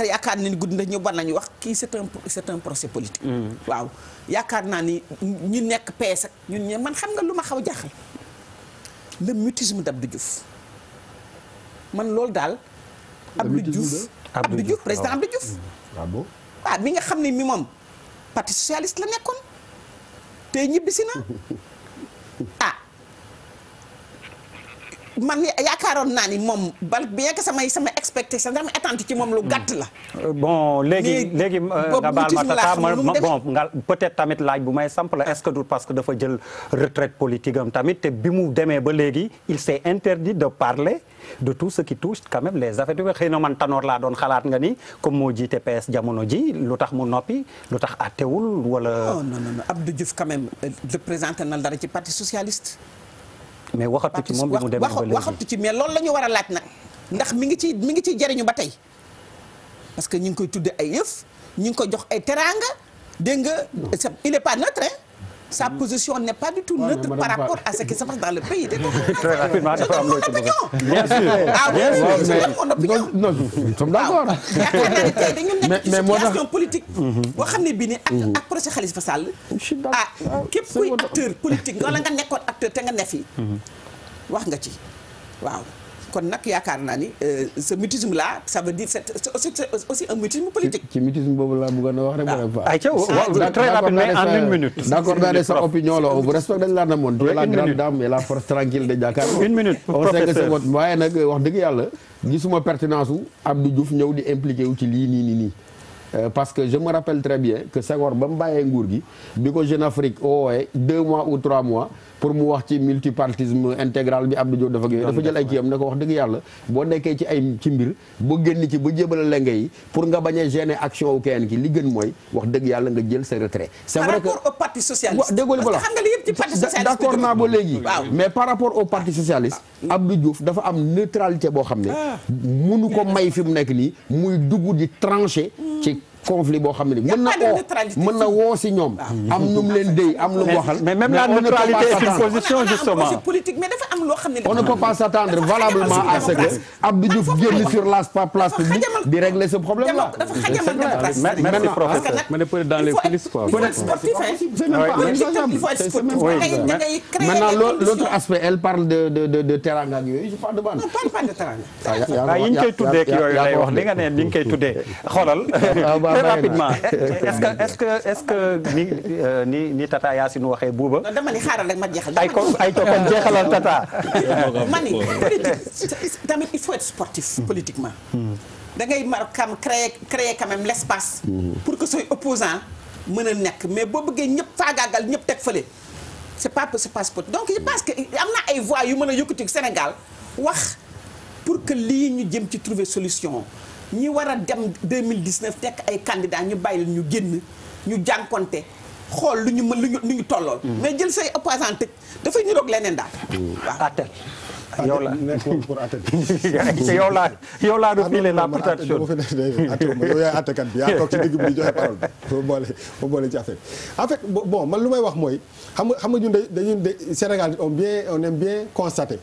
yaakaar na ni guddi ndax ñu ban nañu wax kii c'est un procès politique waaw yaakaar naa ni ñu nekk PS ak ñun ñe man xam nga lu ma xaw a jaaxal le mutisme d'Abdou Diouf man loolu daal Abdou Diouf président Abdou Diouf waaw mi nga xam ne mi moom parti socialiste la nekkoon te ñibbisi na man yaakaaroon naa ni moom bien que sama expectation dama attente ci moom lu gàtt la. bon léegi nga baal ma tata bon nga peut-être tamit laaj bu may samp la est-ce que du parce que dafa jël retraite politique am tamit te bi mu demee ba léegi il s'est interdit de parler de tout ce qui touche quand même les affaires xëy na man Tanor laa doon xalaat nga ni comme moo jiite PS jamono ji lu tax mu noppi lu tax àttewul wala. non Abdou Diouf quand même représenté na dara ci parti socialiste. mais waxatu ci moom bi mu demee ba léegi waxatu ci mais loolu la ñu war a laaj nag ndax mi ngi ciy jariñu ba tey parce que ñu ngi koy tudde ay yëf ñu ngi koy jox ay teraanga dégg nga il est pas neutre sa position n'est pas du tout neutre par rapport à ce qui se passe dans le pays. Très rapidement dafa am loo ci bëgg bien sûr non nous sommes d'accord yaakaar naa ne tey dañu nekk ci situation politique boo xam ne bii ni ak procès Khalifa Sall képp kuy acteur politique wala nga nekkoon acteur te nga ne fi wax nga ci waaw kon nag yaakaar naa ni ce mutisme là ça veut dire c'est aussi un mutisme politique. ci mutisme boobu laa bëggoon a wax rek. ayca très rapidement en une minute. d'accord naa ne sa opinion la bu respect dañ laa namoon. tu es la grande dame et la force tranquille de Dakar. une minute professeur waaye nag wax dëgg yàlla gisuma pertinence u Abdou Diouf ñëw di impliqué wu ci lii nii. parce que je me rappelle très bien que Senghor ba mu bàyyee nguur gi bi ko Jeune Afrique woowee 2 mois ou 3 mois pour mu wax ci multipartisme intégral bi Abdou Diouf dafa jël ay kiyam ne ko wax dëgg yàlla boo nekkee ci mbir boo génn ci ba jébal lenge yi pour nga bañ a gêner action wu kenn ki li gën mooy wax dëgg yàlla nga jël sa retrait. c'est vrai que par rapport au parti socialiste. déggoo li ma la xam nga li yëpp ci parti socialiste. d'accord naa ba léegi. mais par rapport au parti socialiste. Abdou Diouf dafa am neutralité boo xam ne. munu ko may fi mu nekk nii muy dugg di trancher ci conflit boo xam ne mën na woo si ñoom. am nu mu leen déy am lu mu waxal. mais même la neutralité est une position justement. politique mais dafa am loo xam ne. on ne peut pas s'attendre valablement à ce que Abdou Diouf génn sur la place publique di régler ce problème là. dafa xajamal démocratie. merci professeur. mais ne peut être dans les coulisses quoi. il faut être sportif maintenant l'autre aspect elle parle de teranga ak yooyu je parle de ban. non parle pas de teranga. yi ñu koy tuddee ak yooyu lay wax li nga ne ni ñu koy tuddee xoolal. très rapidement est-ce que ni Tata Yacine waxee buuba. non dama ni xaaral rek ma jeexal. ay kon jeexalal Tata. ma ni politique tamit il faut être sportif politiquement. da ngay mar kam créer quand même l'espace. pour que sooy opposant mën a nekk mais boo bëggee ñëpp faagaagal ñëpp teg fële. c'est pas sportif donc je pense que am na ay voies yu mën a yëkkati Sénégal wax pour que lii ñu jëm ci trouver solution. ñi war a dem 2019 nekk ay candidats ñu bàyyi leen ñu génn ñu jànkonte xool lu ñu mën lu ñu tollool. mais jël say opposant tëj dafay niroog leneen daal. waaw yow la nekk moom pour atte yow laa refilé la protection. yow yaay attekat bi yaa toog ci digg bi di joxe parole bi foo boole ci affaire en fait bon man lu may wax mooy xam nga ñun dañuy Sénégal on aime bien constater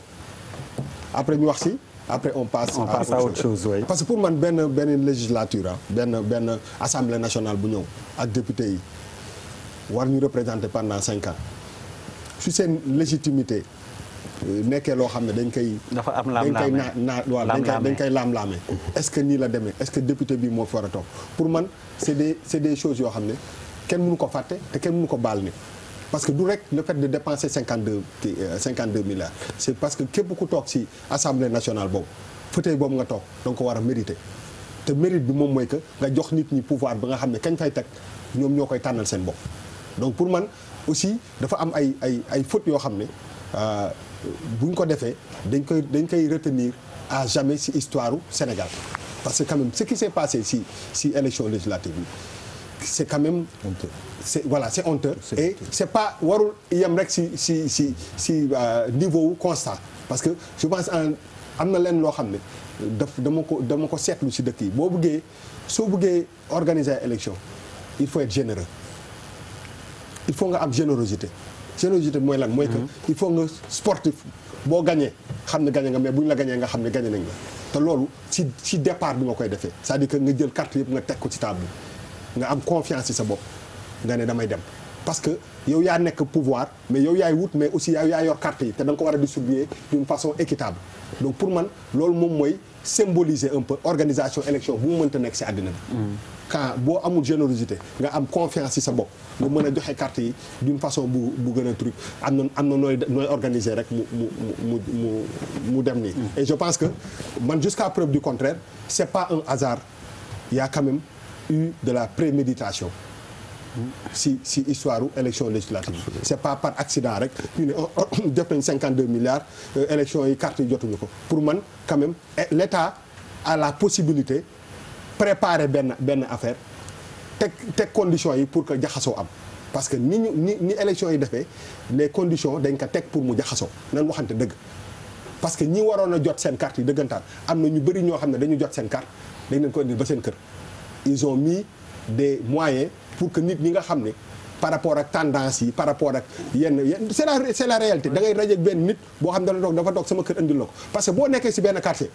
après ñu wax si après on passe à autre chose. Oui. Parce que pour man benn législature benn assemblée nationale bu ñëw ak député yi war ñu représenter pendant 5 ans su seen légitimité nekkee loo xam ne dañ koy. dafa am laam-laame dañ koy laam-laame. est-ce que nii la demee est-ce que député bi moo fi war a toog pour man c'est des choses yoo xam ne kenn mënu ko fàtte te kenn mënu ko baal ni parce que du rek le fait de dépenser 52 milliards c'est parce que képp ku toog ci assemblée nationale boobu fauteuil boobu nga toog danga ko war a mériter te mérite bi moom mooy que nga jox nit ñi pouvoir ba nga xam ne kañ fay teg ñoom ñoo koy tànnal seen bopp. donc pour man aussi dafa am ay fautes yoo xam ne bu ñu ko defee dañ koy retenir à jamais ci histoire Sénégal parce que quand même ce qui s'est passé ci élection législative bi c'est quand même honteux. C'est honteux et c'est pas warul yem rek ci niveau constat parce que je pense am na leen loo xam ne dama ko seetlu ci dëkk yi soo bëggee organiser élection il faut être généreux il faut nga am générosité mooy lan mooy que il faut nga sportif boo gañee xam ne gañe nga mais bu ñu la gañee nga xam ne gañe nañ la te loolu ci départ bi nga koy defee c'est-à-dire que nga jël carte yëpp nga teg ko ci table nga am confiance ci sa bopp nga ne damay dem parce que yow yaa nekk pouvoir mais yow yaay wut mais aussi yow yaa yor carte yi te da nga ko war a distribuer d'une façon équitable donc pour man loolu moom mooy symboliser un peu organisation élection bu mu mënta nekk ci àddina bi quand boo amul générosité nga am confiance ci sa bopp nga mën a joxe carte yi d'une façon bu gën a truc am na nooy organiser rek mu dem nii et je pense que man jusqu'à preuve du contraire c'est pas un hasard il y a quand même eu de la préméditation si histoire u élection législative c'est pas par accident rek ñu ne def nañ 52 milliards élection yi carte yi jotuñu ko pour man quand même l'État a la possibilité préparer benn affaire teg conditions yi pour que jaxasoo am parce que ni élection yi defee les conditions dañ ko teg pour mu jaxasoo nan waxante dëgg parce que ñi waroon a jot seen carte yi dëggantaan am na ñu bëri ñoo xam ne dañu jot seen carte dañ leen ko indil ba seen kër ils ont mis des moyens pour que nit ñi nga xam ne par rapport ak tendance yi par rapport ak yenn c'est la réalité da ngay rajeeg benn nit boo xam ne dafa toog sama kër indil la ko parce que boo nekkee ci benn quartier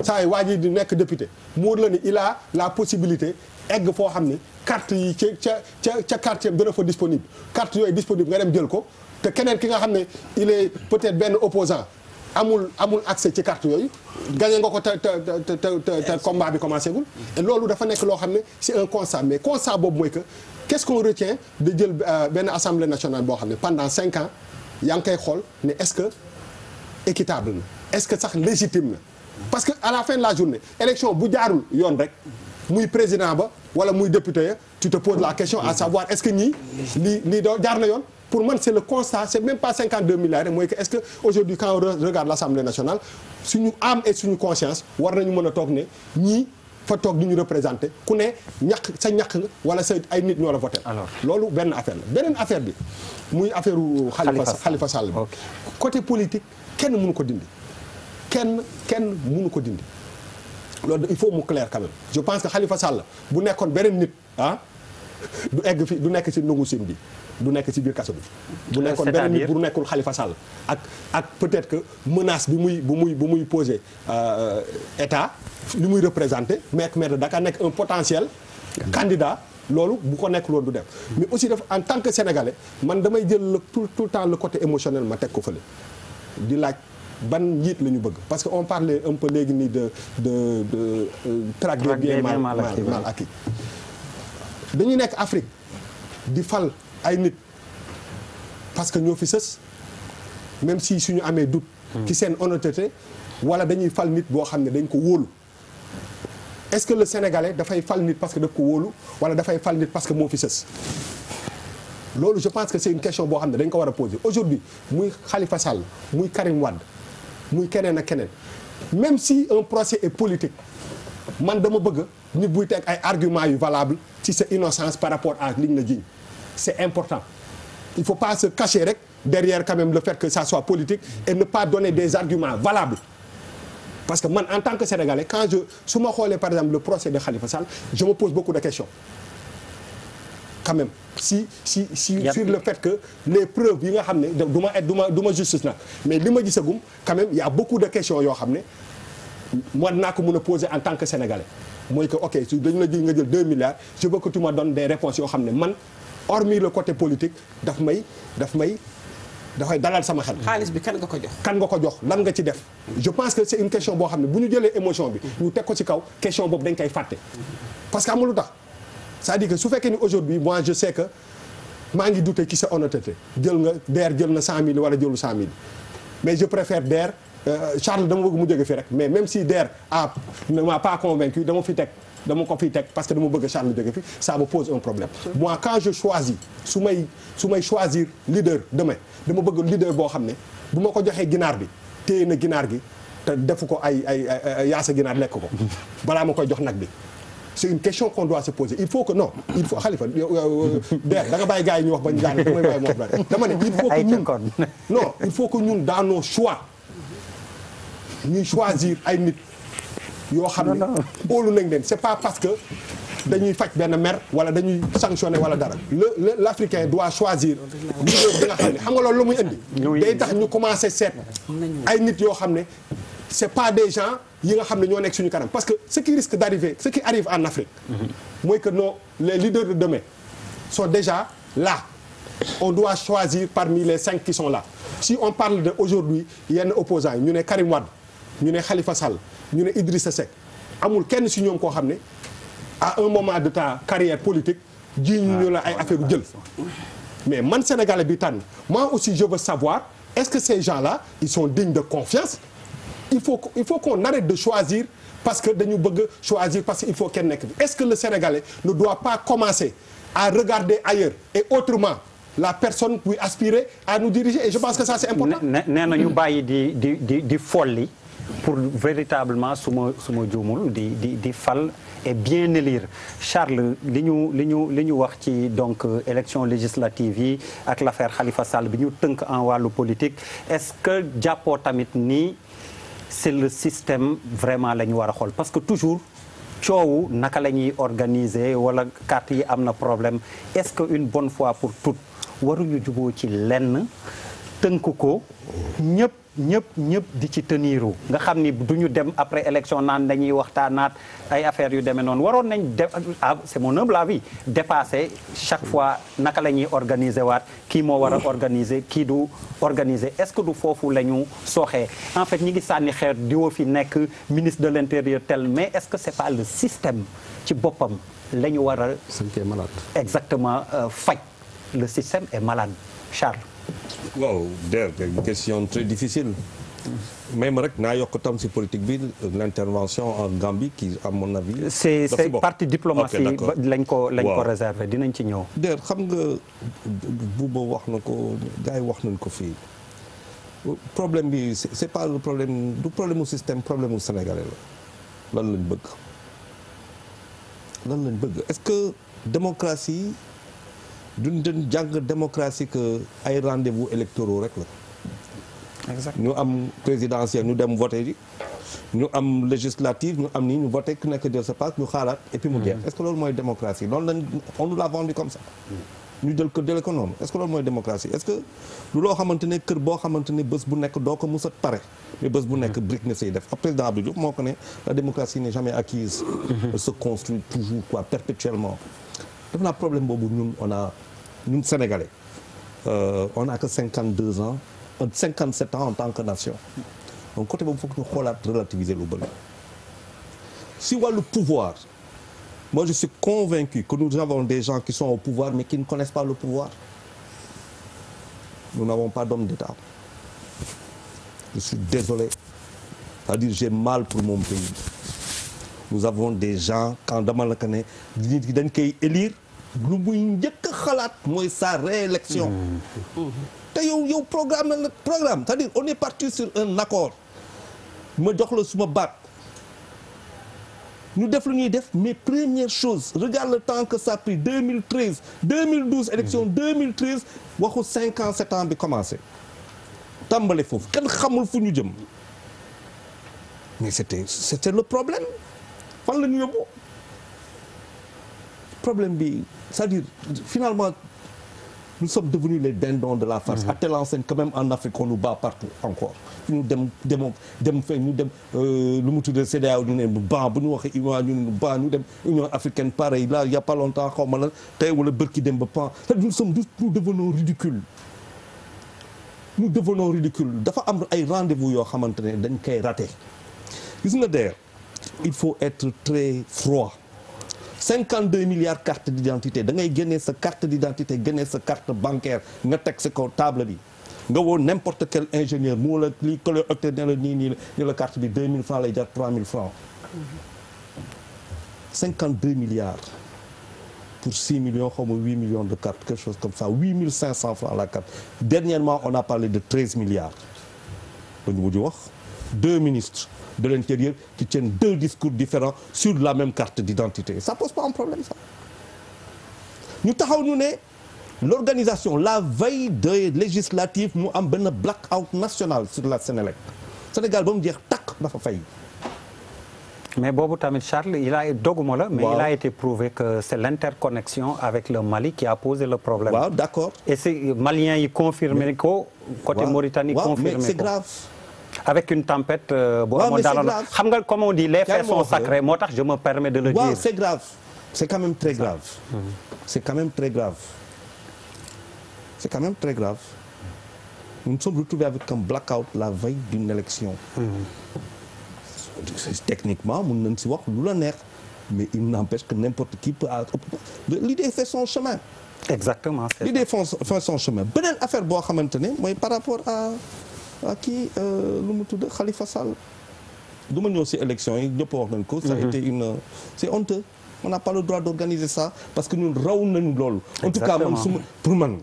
saa yi waa ji di nekk député muur la ni il a la possibilité egg foo xam ne carte yi ca quartier dana fa disponible carte yooyu disponible nga dem jël ko te keneen ki nga xam ne il est peut-être benn opposant amul accès ci carte yooyu gagné nga ko te combat bi commencé gul et loolu dafa nekk loo xam ne c'est un constat mais constat boobu mooy que qu'est-ce qu'on retient de jël benn assemblée nationale boo xam ne pendant 5 ans yaa ngi koy xool ne est-ce que équitable na est-ce que sax légitime na parce que à la fin de la journée élection bu jaarul yoon rek muy président ba wala muy député ya tu te poses la question à savoir est-ce que ñii lii doo jaar na yoon pour man c'est le constat c'est même pas 52 milliards mooy que est-ce que aujourd'hui quand on regarde l'Assemblée nationale suñu âme et suñu conscience war nañu mën a toog ne ñii fa toog di ñu représenter ku ne ñàkk sa ñàkk nga wala sa ay nit ñoo la voté loolu benn affaire la beneen affaire bi muy affaire u Khalifa Sall bi côté politique kenn mënu ko dindi kenn mënu ko dindi loolu il faut mu clair quand même je pense que Khalifa Sall bu nekkoon beneen nit du egg fi du nekk ci ndungu sin bi du nekk ci biir kaso bi bu nekkoon beneen nit bu nekkul Khalifa Sall ak peut-être que menace bi bu muy poser état li muy représenter maire de Dakar nekk un potentiel candidat loolu bu ko nekk loolu du def mais aussi def en tant que sénégalais man damay jël tout le temps le côté émotionnel ma teg ko fële di laaj ban njiit la ñu bëgg parce que on parlait un peu léegi nii de traque des biens mal acquis dañuy nekk Afrique di fal ay nit parce que ñoo fi sës même si suñu amee doute ci seen honnêteté wala dañuy fal nit boo xam ne dañ ko wóolu est-ce que le Sénégalais dafay fal nit parce que daf ko wóolu wala dafay fal nit parce que moo fi sës loolu je pense que c'est une question boo xam ne dañ ko war a poser aujourd'hui muy Khalifa Sall muy Karim Wade muy keneen ak keneen même si un procès est politique man dama bëgg nit buy teg ay arguments yu valables ci sa innocence par rapport à liñ la jiñ c'est important il faut pas se cacher rek derrière quand même le fait que ça soit politique et ne pas donner des arguments valables. Parce que man en tant que Sénégalais quand su ma xoolee par exemple le procès de Khalifa Sall je me pose beaucoup de questions quand même sur le fait que les preuves yi nga xam ne du ma justice nag mais li ma gisagum quand même il y a beaucoup de questions yoo xam ne moi naa ko mën a poser en tant que Sénégalais mooy que ok su dañu la ji nga jël 2 milliards je veux que tu me donnes des réponses yoo xam ne man hormis le côté politique dafay dalal sama xel. xaalis bi kan nga ko jox. kan nga ko jox lan nga ci def. je pense que c'est une question boo xam ne bu ñu jëlee émotion bi. ñu teg ko ci kaw question boobu dañ koy fàtte. parce que amul lu tax c'est-à-dire que su fekkee ni aujourd'hui moi je sais que maa ngi douter ci sa honnêteté jël na 100 000 wala jëlu 100 000 mais je préfère DER Charles dama bëgg mu jóge fi rek mais même si DER ne m'a pas convaincu dama ko fiy teg parce que dama bëgg Charles jóge fi ça me pose un problème. moi quand je choisis su may choisir leader demain dama bëgg leader boo xam ne bu ma ko joxee ginaar bi téye na ginaar gi te defu ko ay yaasa ginaar lekk ko balaa ma koy jox nag bi. c'est une question qu'on doit se poser il faut que non il faut Khalifa DER da nga bàyyi gars yi ñu wax ba ñu daane damay bàyyi moo wax dama ne il faut que ñun dans nos choix ñuy choisir ay nit yoo xam ne óolu nañ leen c'est pas parce que dañuy faj benn mer wala dañuy sanctionner wala dara l'Africain doit choisir leader bi nga xam ne xam nga loolu lu muy indi day tax ñu commencer seet ay nit yoo xam ne c'est pas des gens yi nga xam ne ñoo nekk suñu kanam parce que ce qui risque d'arriver ce qui arrive en Afrique mooy que les leaders de demain sont déjà là on doit choisir parmi les 5 qui sont là si on parle de aujourd'hui yenn opposants yi ñu ne Karim Wade ñu ne Khalifa Sall ñu ne Idrissa Seck amul kenn si ñoom koo xam ne à un moment de ta carrière politique ji ñu la ay affaire u jël mais man Sénégalais bi tànn moi aussi je veux savoir est-ce que ces gens-là ils sont dignes de confiance il faut qu'on arrête de choisir parce que dañu bëgg choisir parce que il faut kenn nekk bi est-ce que le Sénégalais ne doit pas commencer à regarder ailleurs et autrement la personne qui aspirer à nous diriger et je pense que ça c'est important. nee na ñu bàyyi di folli pour véritablement su ma juumul di fal et bien élire Charles li ñu wax ci donc élection législative yi ak l'affaire Khalifa Sall bi ñu tënk en wàllu politique est-ce que jàppoo tamit ni c'est le système vraiment la ñu war a xool parce que toujours coowu naka la ñuy organiser wala carte yi am na problème est-ce que une bonne fois pour toutes waruñu juboo ci lenn tënk ko ñëpp di ci teniru nga xam ni du ñu dem après élection naan dañuy waxtaanaat ay affaires yu demee noonu waroon nañ c'est mon humble avis dépasser chaque fois naka la ñuy organiser waat kii moo war a organiser kii du organiser est-ce que du foofu la ñu sooxee en fait ñi ngi sànni xeer diwoo fi nekk ministre de l'intérieur tel mais est-ce que c'est pas le système ci boppam la ñu war a exactement faj le système est malade Charles. waaw DER une question très difficile même rek naa yokk tam ci politique bi l'intervention en Gambie qui à mon avis c'est partie diplomatie lañ ko réserver dinañ ci ñëw DER xam nga Bouba wax na ko gars yi wax nañ ko fii problème bi c'est pas le problème du problème au système problème au sénégalais la lan lañ bëgg est-ce que démocratie duñ jàng démocratie que ay rendez-vous électoraux rek la. exactement ñu am présidentielle ñu dem voter ji ñu am législative ñu am nii ñu voter ku nekk de sa part ñu xaaraat et puis mu jeex. est-ce que loolu mooy démocratie loolu lañ on nous l'a vendu comme ça. ñu jël ko jëlee ko noonu est-ce que loolu mooy démocratie est-ce que lu loo xamante ne kër boo xamante ne bés bu nekk doo ko mus a pare mais bés bu nekk brique nga say def président Abdou Diouf moo ko ne la démocratie n'est jamais acquise. elle se construit toujours perpétuellement. def naa problème boobu ñun Sénégalais on a que 52 ans 57 ans en tant que nation donc côté boobu foog ñu xoolaat relativiser lu bëri si wàllu pouvoir moi je suis convaincu que nous avons des gens qui sont au pouvoir mais qui ne connaissent pas le pouvoir nous n'avons pas d'homme d'État je suis désolé c'est-à-dire j'ai mal pour mon pays nous avons des gens quand dama la ko ne nit ki dañ koy élire lu muy njëkk a xalaat mooy sa réélection te yow programme c'est-à-dire on est parti sur un accord ma jox la suma baat ñu def lu ñuy def mais première chose regarde le temps que ça a pris 2013 2012 élection 2013 waxu 5 ans 7 ans bi commencé tàmbale foofu kenn xamul fu ñu jëm mais c'était le problème fan la ñu yóbbu problème bi c'est-à-dire finalement nous sommes devenus les dindons de la farce. À telle enseigne quand même en Afrique on nous bat partout encore. ñu dem fee ñu dem lu mu tuddee CEDEAO ñu ne bu baax bu ñu waxee UEMOA ñu ne bu baax ñu dem Union africaine pareil là il y a pas longtemps xaw ma la tey wala bërki dem ba pan nous devenons ridicules. Nous devenons ridicules dafa am ay rendez-vous yoo xamante ne dañ koy raté gis nga der il faut être très froid. 52 milliards carte d'identité da ngay génnee sa carte d'identité génnee sa carte bancaire nga teg sa kaw table bi nga woo n'importe quel ingénieur mu la lii collé octet ne la nii la carte bi 2000 francs lay jar 3000 francs 52 milliards pour 6 millions xaw ma 8 millions de cartes quelque chose comme ça 8500 francs la carte dernièrement on a parlé de 13 milliards dañu mujj wax 2 ministres de l'Intérieur qui tiennent 2 discours différents sur la même carte d'identité ça pose pas un problème ça ñu taxaw ñu ne l'organisation la veille des législatives mu am benn blackout national sur la Sénélec Sénégal ba mu jeex takk dafa fay. mais boobu tamit Charles il a doguma la mais il a été prouvé que c'est l'interconnexion avec le Mali qui a posé le problème. waaw d'accord et c'est Maliens yi confirmé ko côté Mauritanie confirmé ko mais c'est grave. avec une tempête boo amoon daaloon xam nga comme on dit les faits sont sacrés moo tax je me permets de le dire. c'est grave c'est quand même très grave. c'est quand même très grave. c'est quand même très grave. nous nous sommes retrouvés avec un blackout la veille d'une élection. techniquement mën nañ si wax lu la neex mais il n'empêche que n'importe qui peut l'idée fait son chemin. exactement l'idée fait son chemin beneen affaire boo xamante ne mooy par rapport à kii lu mu tudd Khalifa Sall du ma ñëw si élection yi ñëpp wax nañ ko. ça a été c'est honteux on n'a pas le droit d'organiser ça parce que ñun raw nañu loolu. en tout cas man pour man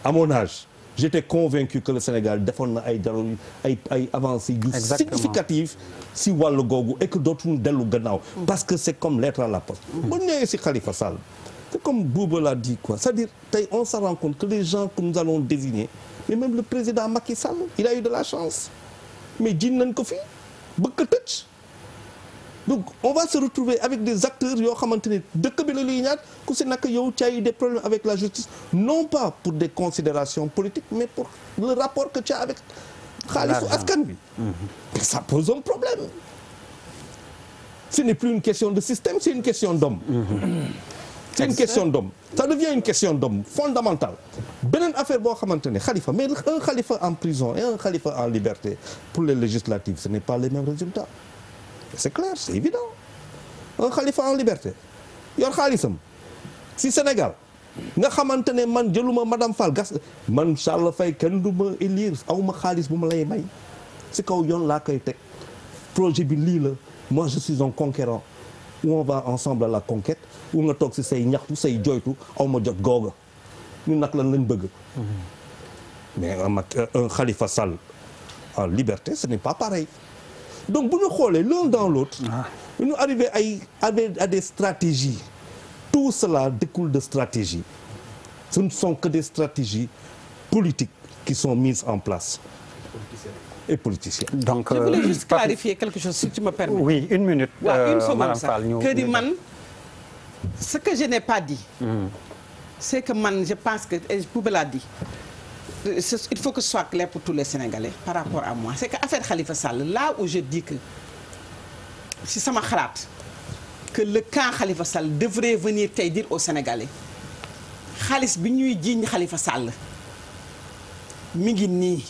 à mon âge j'étais convaincu que le Sénégal defoon na ay avancées yu significatives si wàllu googu et que dootuñu dellu gannaaw. parce que c'est comme lettre à la poste. bu ñu ñëwee si Khalifa Sall c'est comme Bouba l'a dit quoi c'est-à-dire tey on se rend compte que les gens que nous allons désigner mais même le président Macky Sall il a eu de la chance mais jiin nañ ko fi bëgg a tëj donc on va se retrouver avec des acteurs yoo xamante ne dëkk bi la liy ñaat ku si naka yow tu as eu des problèmes avec la justice non pas pour des considérations politiques mais pour le rapport que tu as avec xaalisu askan bi ça pose un problème ce n'est plus une question de système c'est une question d'homme c'est une question d'homme ça devient une question d'homme fondamentale beneen affaire boo xamante ne Khalifa mais un Khalifa en prison et un Khalifa en liberté pour les législatives ce n'est pas les mêmes résultats c'est clair c'est évident un Khalifa en liberté yor xaalisam si Sénégal nga xamante ne man jëluma madame Fall gas man Charles Faye kenn du ma élire awma xaalis bu ma lay may si kaw yoon laa koy teg projet bi lii la moi je suis un conquérant où on va ensemble à la conquête où nga toog si say ñaxtu say joytu awma jot googa ñun nag lan lañ bëgg mais un Khalifa Sall en liberté ce n'est pas pareil donc bu ñu xoolee l'un dans l'autre bu ñu arrivé à des stratégies tout cela découle de stratégies ce ne sont que des stratégies politiques qui sont mises en place et politiciennes. Donc je voulais juste clarifier quelque chose si tu me permets. Oui, une minute. Une seconde Madame ça. Fall, que di man ce que je n'ai pas dit. C'est que man je pense que et Bouba l'a dit. Il faut que ce soit clair pour tous les Sénégalais par rapport à moi c'est que affaire Khalifa Sall là où je dis que si sama xalaat que le camp Khalifa Sall devrait venir tey dire aux Sénégalais xaalis bi ñuy jiiñ Khalifa Sall mi ngi nii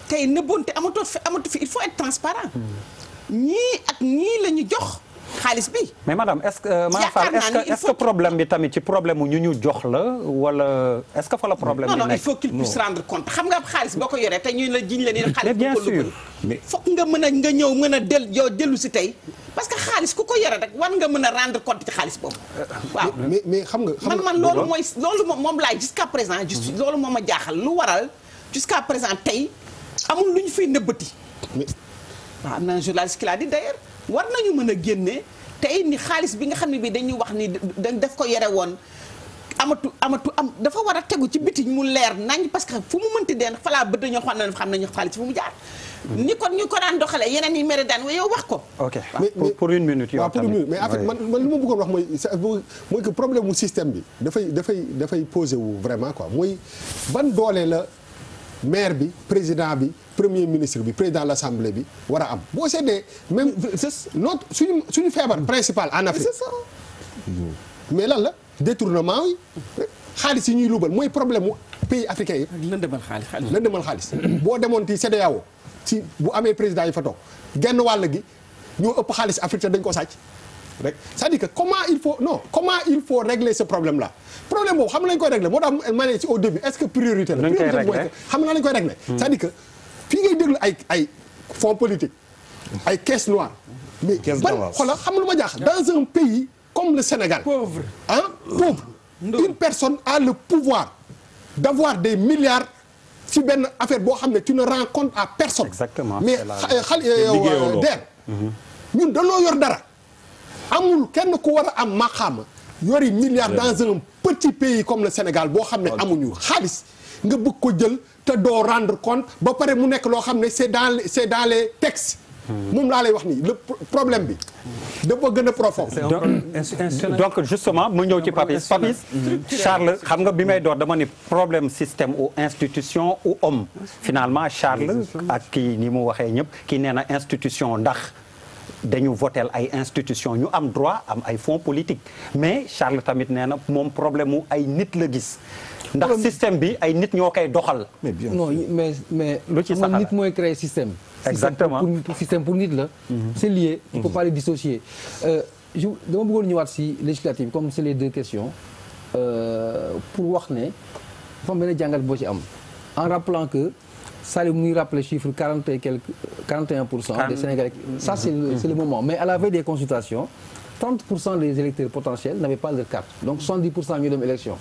tey nëbbonte amatu fi il faut être transparent ñii ak ñii la ñu jox xaalis bi. mais madame est-ce que madame Fall est-ce que problème bi tamit ci problème mu ñu jox la wala est-ce que fa la problème bi nekk. non il faut qu'il puisse rendre compte xam nga xaalis boo ko yoree te ñu la jiñ la ni xaalis. mais bien sûr mais foog nga ñëw mën a dellu si tey parce que xaalis ku ko yore rek war nga mën a rendre compte ci xaalis boobu. waaw mais xam nga. man loolu moom laay jusqu'à présent. loolu moom ma jaaxal lu waral jusqu'à présent tey amul lu ñu fiy nëbbati. waaw am na un journaliste qui l'a dit d'ailleurs. war nañu mën a génne tey ni xaalis bi nga xam ne bi dañuy wax ni daf ko yore woon amatu dafa war a tegu ci biti mu leer nañ parce que fu mu mënti deen falaa bët dañoo xam nañu xaalis fu mu jaar ni kon ñu ko daan doxalee yeneen yi mere daan yow wax ko. ok pour une minute yow tamit mais en fait man li ma bëggoon wax mooy que problème mu système bi dafay posé wu vraiment quoi mooy ban doole la maire bi président bi premier ministre bi président de l'Assemblée bi war a am boo seetee même notre suñu feebar principal en Afrique. c'est ça. mais lan la détournement yi xaalis yi ñuy luubal mooy problème mu pays africains yi. lëndëmal xaalis boo demoon ci CEDEAO ci bu amee président yi fa toog genn wàll gi ñoo ëpp xaalis Afrique te dañ ko sàcc rek c'est-à-dire que comment il faut régler ce problème là problème boobu xam nañ koy régler moo tax ma ne ci au début est-ce que priorité la priorité mooy xam naa lañ koy régler c'est-à-dire que fii ngay déglu ay fonds politiques ay caisse noire mais ban xoolal xam lu ma jaaxal dans un pays comme le Sénégal pauvre une personne a le pouvoir d'avoir des milliards ci benn affaire boo xam ne tu ne rends compte à personne. Exactement. mais der ñun dañoo yor dara amul kenn ku war a am maqaama yori milliards dans un petit pays comme le Sénégal boo xam ne amuñu xaalis nga bëgg ko jël te doo rendre compte ba pare mu nekk loo xam ne c'est dans les textes. moom laa lay wax nii le problème bi dafa gën a profond. donc justement mu ñëw ci Papis Charles xam nga bi may door dama ni problème système ou institution ou homme finalement Charles ak kii ni mu waxee ñëpp kii nee na institution ndax dañu votel ay institution ñu am droit am ay fonds politiques mais Charles tamit nee na moom problème mu ay nit la gis ndax système bi ay nit ñoo koy doxal. non mais lu ci saxal nit mooy créer système. exactement système pour nit la. c'est lié il faut pas les dissocier. dama bëggoon ñëwaat si législative comme c'est les deux questions pour wax ne dafa am benn jàngat boo ci am en rappelant que Salim muy rappelé chiffre 41% des Sénégalais ça c'est le moment mais à la veille des consultations 30% des électeurs potentiels n'avaient pas leur carte donc 70% ñu dem élection.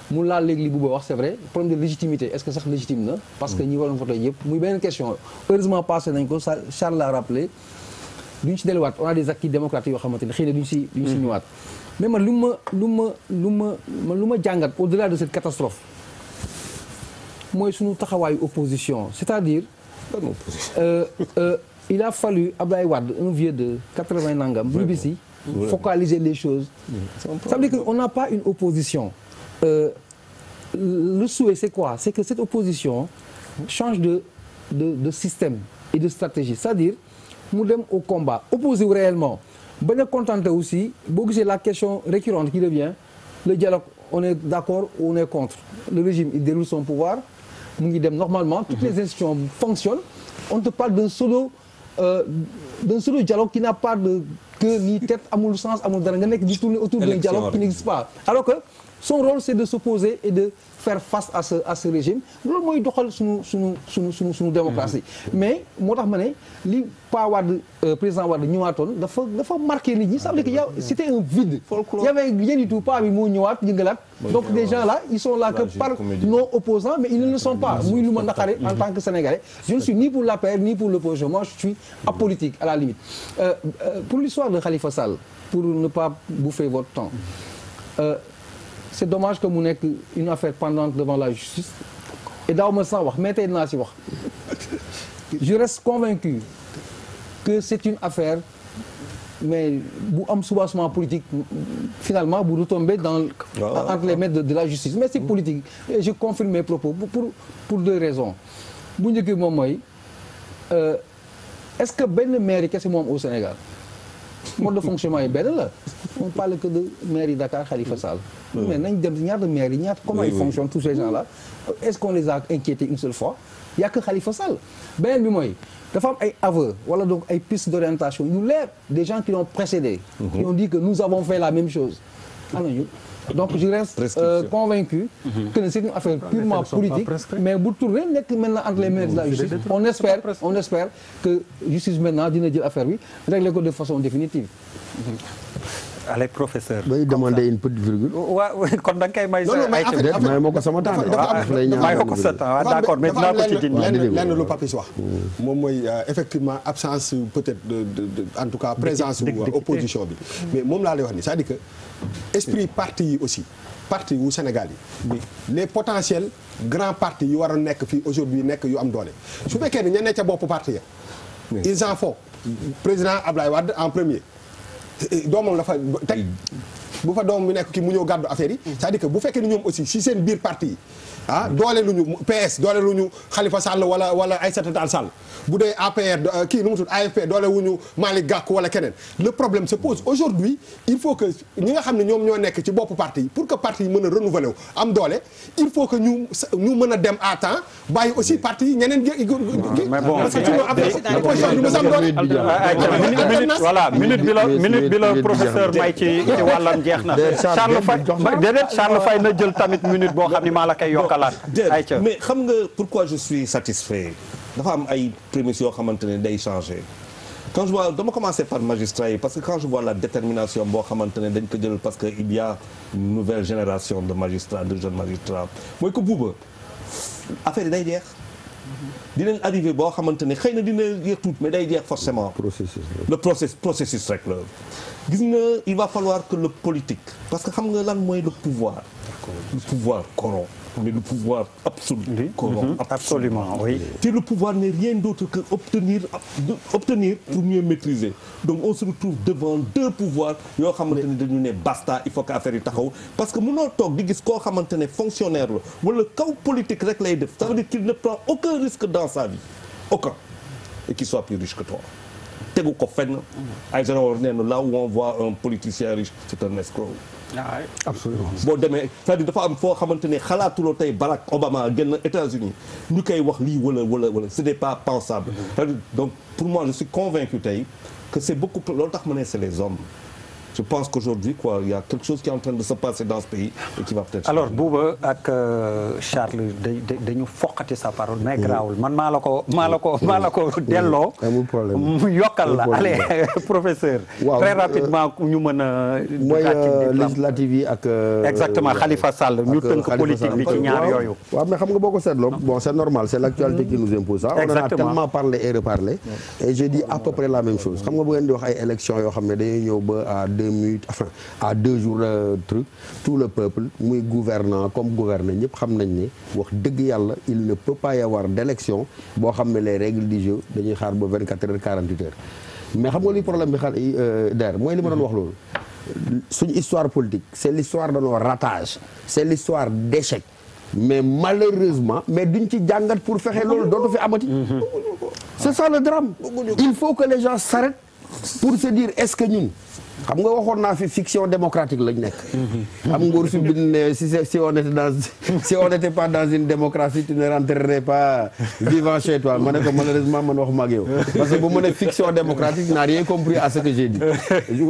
mu laal léegi li bu wax c'est vrai problème de légitimité est-ce que sax légitime na parce que ñi waroon voté yëpp muy benn question heureusement passé nañ ko Charles l'a rappelé duñ ci delluwaat on a des acquis démocratiques yoo xamante ne xëy na duñ si ñëwaat mais man lu ma jàngat au-delà de cette catastrophe mooy suñu taxawaayu opposition c'est-à-dire il a fallu Abdoulaye Wade un vieux de 80 nangam BBC focaliser les choses ça veut dire que on n'a pas une opposition le souhait c'est quoi? C'est que cette opposition change de système et de stratégie c'est-à-dire mu dem au combat opposé wu réellement bañ a contenter aussi boo gisee la question récurrente qui revient le dialogue on est d'accord ou on est contre le régime il déroule son pouvoir mu ngi dem normalement toutes les institutions fonctionnent on te parle d'un pseudo dialogue qui n'a pas de queue ni tête amul sens amul dara nga nekk di tourner autour d'un dialogue qui n'existe pas alors que son rôle c'est de s'opposer et de faire face à ce régime loolu mooy doxal suñu démocratie mais moo tax ma ne li Pa Wade président Wade ñëwaatoon dafa marqué nit ñi ça veut dire que c'était un vide il y avait rien du tout pas bi moo ñëwaat yëngalaat donc des gens là ils sont là que par non opposants mais ils ne le sont pas muy lu ma naqare en tant que Sénégalais je ne suis ni pour l'APR ni pour l'opposition moi je suis apolitique à la limite pour l'histoire de Khalifa Sall pour ne pas bouffer votre temps c'est dommage que mu nekk une affaire pendante devant la justice et daaw ma sax wax mais tey dinaa si wax je reste convaincu que c'est une affaire mais bu am soubassement politique finalement bu retomber entre les mains de la justice mais c'est politique et je confirme mes propos pour deux raisons bu njëkk moom mooy est-ce que benn maire yi kese moom au Sénégal mode de fonctionnement yi benn la on parle que de maire yi Dakar Khalifa Sall mais nañ dem ñaata maire yi ñaata comment ils fonctionnent tous ces gens là est-ce qu'on les a inquiétés une seule fois il y a que Khalifa Sall beneen bi mooy dafa am ay aveux wala donc ay pistes d'orientation yu leer des gens qui l'ont précédé qui ont dit que nous avons fait la même chose anañu donc je reste convaincu que c'est une affaire purement politique mais bu tourner nekk maintenant entre les mains de la justice on espère que justice maintenant dina jël affaire bi régler ko de façon définitive allez professeur. bay demander une petite virgule. waaw kon da nga koy may. may ma ko sama temps. may ko sa temps waaw d'accord mais dinaa ko ci dindi. lenn lu Papis wax. moom mooy effectivement absence peut-être de en tout cas présence opposition bi. mais moom laa lay wax ni c'est-à-dire que esprit parti yi aussi parti wu Sénégal yi. les potentiels grands partis yu war a nekk fii aujourd'hui nekk yu am doole. su fekkee ne ña ne ca bopp parti ya. ils en font président Ablaye Wade en premier. doomam la fa tey bu fa doomam bi nekk ki mu ñëw gàddu affaire yi c'est-à-dire que bu fekkee ni ñoom aussi si seen biir parti yi doole lu ñu PS doole lu ñu Khalifa Sall wala Aïssata Tall Sall bu dee APR kii nu mu tudd AFP doole wu ñu Malick Gakou wala keneen le problème se pose aujourd'hui il faut que ñi nga xam ne ñoom ñoo nekk ci bopp parti yi pour que parti yi mën a renouveler wu am doole il faut que ñu mën a dem à temps bàyyi aussi parti yi ñeneen mais bon parce que sinon après opposition bi mës a am doole voilà minute bi la professeur may ci wàllam jeex na Charles Faye déedéet Charles Faye na jël tamit minute boo xam ni maa la koy yokkalaat mais xam nga pourquoi je suis satisfait dafa am ay prémices yoo xamante ne day changer quand je vois dama commencer par magistrat yi parce que quand je vois la détermination boo xamante ne dañ ko jël parce que il y a une nouvelle génération de magistrats de jeunes magistrats mooy ko buuba affaire yi day jeex dinañ arrivé boo xamante ne xëy na dina yéex tuuti mais day jeex forcément le processus rek la gis nga il va falloir que le politique parce que xam nga lan mooy le pouvoir corrompt mais le pouvoir absolu corrompt absolument oui te le pouvoir n'est rien d'autre que obtenir pour mieux maîtriser donc on se retrouve devant deux pouvoirs yoo xamante ne dañu ne basta il faut que affaire yi taxaw parce que mënoo toog di gis koo xamante ne fonctionnaire la wala kaw politique rek lay def ça veut dire qu'il ne prend aucun risque dans sa vie aucun et qu'il soit plus riche que toi tegu ko fenn ay général nee na là où on voit un politicien riche c'est un escroc absolument boo demee c'est-à-dire dafa am foo xamante ne xalaatuloo tey Barack Obama génn États-Unis ñu koy wax lii wala ce n'est pas pensable donc pour moi je suis convaincu tey que c'est beaucoup plus loolu tax ma ne c'est les hommes je pense qu'aujourd'hui quoi il y a quelque chose qui est en train de se passer dans ce pays et qui va peut-être alors Bouba ak Charles dañu foqati sa parole mais grawul man maa la ko delloo mu yokkal la allez professeur très rapidement ñu mën a mooy législative yi ak exactement Khalifa Sall ñu tënk politique bi ci ñaar yooyu waaw mais xam nga boo ko seetloo bon c'est normal c'est l'actualité qui nous impose ça on en a tellement parlé et reparlé et je dis à peu près la même chose xam nga bu ngeen di wax ay élections yoo xam ne dañuy ñëw ba à 2 minutes enfin à 2 jours truc tout le peuple muy gouvernant comme gouverné ñëpp xam nañ ne wax dëgg yàlla il ne peut pas y avoir d'élection boo xam ne les règles du jeu dañuy xaar ba 24 heures 48 heures mais xam nga li problème bi der mooy li ma doon wax loolu suñu histoire politique c'est l'histoire de nos ratages c'est l'histoire d'échecs mais malheureusement mais duñ ci jàngat pour fexe loolu dootu fi amati c'est ça le drame il faut que les gens s'arrêtent pour se dire est-ce que ñun xam nga waxoon naa fi fiction démocratique lañ nekk. am nguur su bind ne si on était pas dans une démocratie tu ne rentrerais pas vivant chez toi ma ne ko malheureusement man waxuma ak yow parce que bu ma ne fiction démocratique n'a rien compris à ce que j'ai dit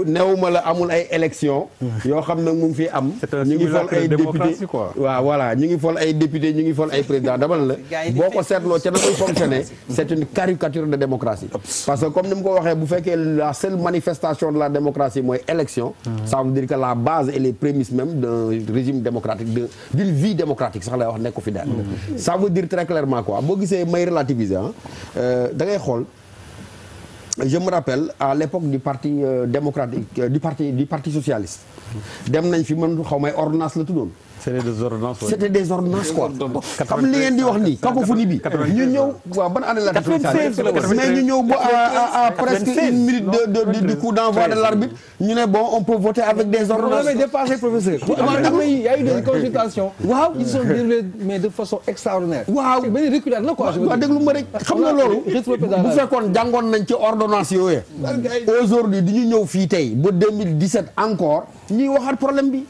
newuma la amul ay élections yoo xam ne mu ngi fi am. ñu ngi fol ay député waaw voilà ñu ngi fol ay député ñu ngi fol ay président dama la boo ko seetloo ca na muy fonctionner c'est une caricature de démocratie parce que comme ni mu ko waxee bu fekkee la seule manifestation de la démocratie mooy élection ça veut dire que la base et les prémices même d'un régime démocratique d'une vie démocratique sax lay wax nekk ko fi daal ça veut dire très clairement quoi boo gisee may relativiser da ngay xool je me rappelle à l'époque du parti démocratique du parti socialiste dem nañ fi mën xaw may ordonnance la tuddoon c'était des ordonnances quoi xam li ngeen di wax nii cacophonie bi ñu ñëw waaw ban année la mais ñu ñëw ba à presque une minute du coup d'envoi de l'arbitre ñu ne bon on peut voter avec des ordonnances. On avait dépassé professeur. Il y a eu des consultations. waaw ils sont déroulés mais de façon extraordinaire. waaw benn reculade la quoi. waaw déglu ma rek xam nga loolu. bu fekkoon jàngoon nañ ci ordonnance yooyu. aujourd'hui di ñu ñëw fii tey ba 2017 encore ñuy waxaat problème bi.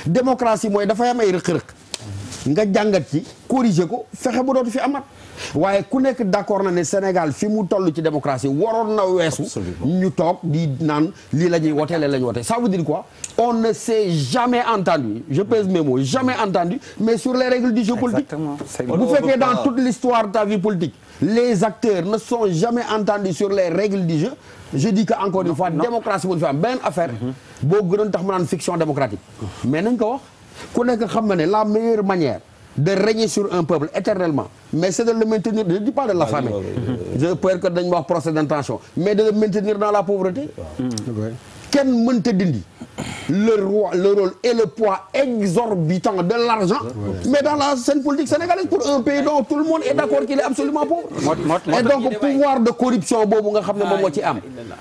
démocratie mooy dafay am ay rëq-rëq nga jàngat ci corriger ko fexe ba dootu fi amat waaye ku nekk d'accord na ne Sénégal fi mu toll ci démocratie waroon na weesu ñu toog di naan lii la ñuy wote lee la ñuy wote ça veut dire quoi on ne s'est jamais entendu je pèse mes mots jamais entendu mais sur les règles du jeu politique bu fekkee dans toute l'histoire de ta vie politique les acteurs ne sont jamais entendus sur les règles du jeu je dis que encore une fois démocratie bu ñu fi am benn affaire boo gënoon tax mu naan fiction démocratique mais nañ ko wax ku nekk xam na ne la meilleure manière de régner sur un peuple éternellement mais c'est de le maintenir je ne dis pas de l'affamer je peux que dañ wax procès d'intention mais de le maintenir dans la pauvreté kenn mënta dindi le rôle et le poids exorbitant de l'argent mais dans la scène politique sénégalaise pour un pays dont tout le monde est d'accord qu'il est absolument pauvre et donc pouvoir de corruption boobu nga xam ne moom moo ci am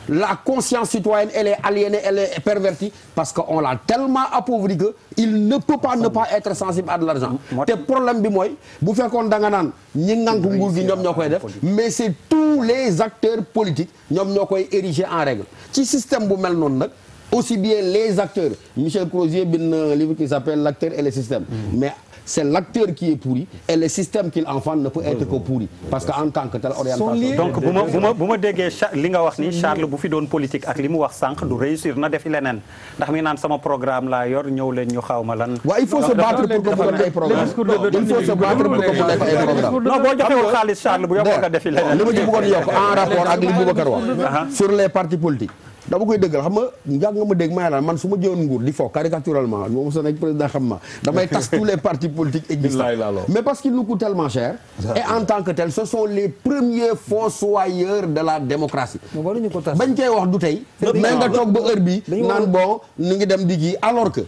la conscience citoyenne elle est aliénée elle est pervertie parce que on l'a tellement appauvri que il ne peut pas ne pas être sensible à de l'argent te problème bi mooy bu fekkoon da nga naan ñi ngànk nguur gi ñoom ñoo koy def mais c'est tous les acteurs politiques ñoom ñoo koy ériger en règle ci système bu mel noonu nag aussi bien les acteurs Michel Crozier bind na un livre qui s'appelle l'acteur et le système mais c'est l'acteur qui est pourri et le système qu'il enfante ne peut être que pourri parce que en tant que tel orientation donc bu ma déggee li nga wax ni Charles bu fi doon politique ak li mu wax sànq du réussir na defi leneen ndax mi naan sama programme laa yor ñëw leen ñu xaw ma lan waaw il faut se battre pour que mu doon ay programme il faut se battre pour que mu nekk ay programme non boo joxewul xaalis Charles bu yóbboo nga defi leneen li ma ci bëggoon yokk en rapport ak li Boubacar wax sur les partis politiques dama koy dëggal xam nga nga ma dégg may la man su ma jëwoon nguur di fo caricaturalement moom sa nekk président xam ma damay tas tous les partis politiques existants mais parce qu'ils nous coûtent tellement cher et en tant que tel ce sont les premiers fossoyeurs de la démocratie bañ koy wax du tey mais nga toog ba heure bi naan bon ni ngi dem di kii alors que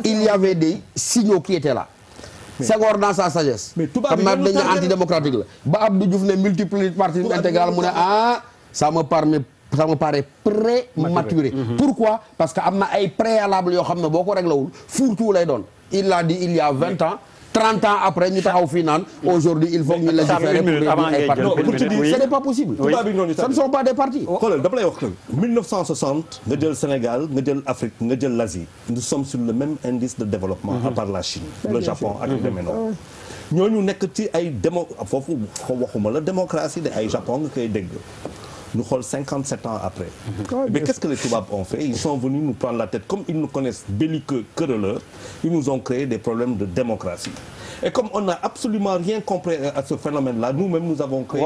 il y avait des signaux qui étaient là Senghor dans sa sagesse xam naa dañu antidémocratique la ba Abdou Diouf ne multipartisme intégral mu ne ça me paraît prématuré. Pourquoi? Parce que am na ay préalable yoo xam ne boo ko réglewul fourre-tout lay doon. Il l'a dit il y a 20 ans 30 ans après ñu taxaw fii naan aujourd'hui il faut que ñu légiférer pour ay partis. Non, pour te dire ce n'est pas possible. Ce ne sont pas des partis. xoolal dama lay wax que 1960 nga jël Sénégal nga jël Afrique nga jël l'Asie nous sommes sur le même indice de développement à part la Chine le Japon ak yu demee noonu ñooñu nekk ci ay foofu waxuma la démocratie de ay Japon nga koy dégg ñu xool 57 ans après. Mais qu'est-ce que les tubaab ont fait? Ils sont venus nous prendre la tête comme ils nous connaissent belliqueux querelleurs. Ils nous ont créé des problèmes de démocratie. Et comme on n'a absolument rien compris à ce phénomène-là, nous-mêmes nous avons créé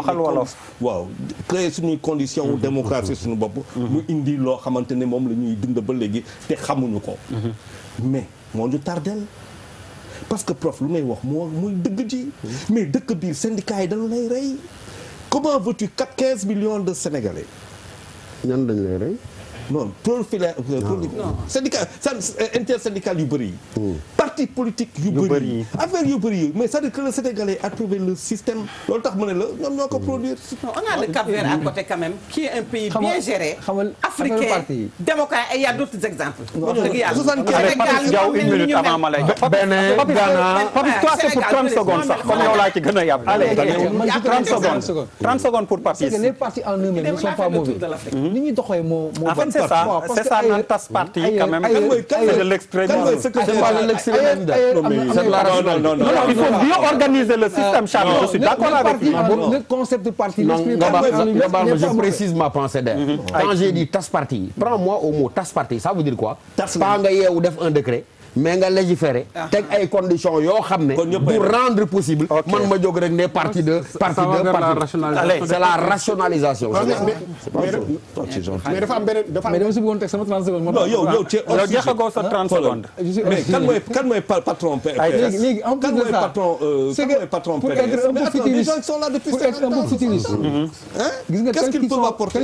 créé suñuy conditions démocratie suñu bopp. ñu indi loo xamante ne moom la ñuy dund ba léegi te xamuñu ko. Mais moo ñu tardel parce que prof lu ngay wax mooy dëgg ji. mais dëkk bi syndicat yi dañu lay rey. Comment veux-tu 15 millions de Sénégalais? ñan dañ lay rey. non profil syndicat intersyndical yu bëri yi. parti politique yu bëri yi. affaire yu bëri yi mais c'est-à-dire que le Sénégalais a trouvé le système loolu tax ma ne la ñoom ñoo ko produire. on a le Cap-Vert à côté quand même qui est un pays bien géré. africain démocrate et il y a d'autres exemples. une minute avant ma lay jox. Bénin Ghana toi c'est pour 30 secondes sax comme yow laa ci gën a yàpp. allez 30 secondes pour partir. parce que les partis en eux-mêmes ne sont pas mauvais. ni ñuy doxee moo c'est ça naan tas parti quand même c'est de l'extrémisme c'est pas de l'extrémisme c'est de la rationalité il faut bien organiser le système Charles je suis d'accord avec vous le concept de parti je précise ma pensée d'air quand j'ai dit tas parti prends-moi au mot tas parti ça veut dire quoi pas nga yeewu def un décret mais nga légiférer teg ay conditions yoo xam ne pour rendre possible man ma jóg rek ne parti de parti c'est la rationalisation mais dafa am beneen mais dama si bëggoon teg sama 30 secondes non yow jeexagoo sa 30 secondes mais kan mooy patron léegi en plus de ça c'est que patron pour être un peu futuriste gis nga tels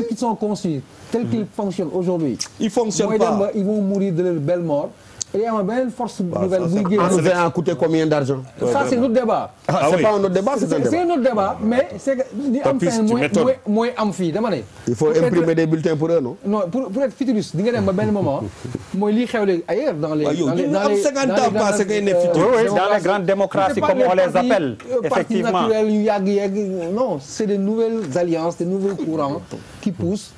qu'ils sont conçus tels qu'ils fonctionnent aujourd'hui ils fonctionnent pas ils vont mourir de leur belle mort. Il y a une force nouvelle. Ça a coûté combien d'argent? Ça, c'est notre débat. C'est pas un autre débat, c'est un débat. C'est un autre débat, mais c'est que moins amphi. Il faut imprimer des bulletins pour eux, non? Non, pour être futuriste, il y a un moment, moi, il y a ailleurs dans les grandes démocraties, comme on les appelle, effectivement. Non, c'est de nouvelles alliances, de nouveaux courants qui poussent.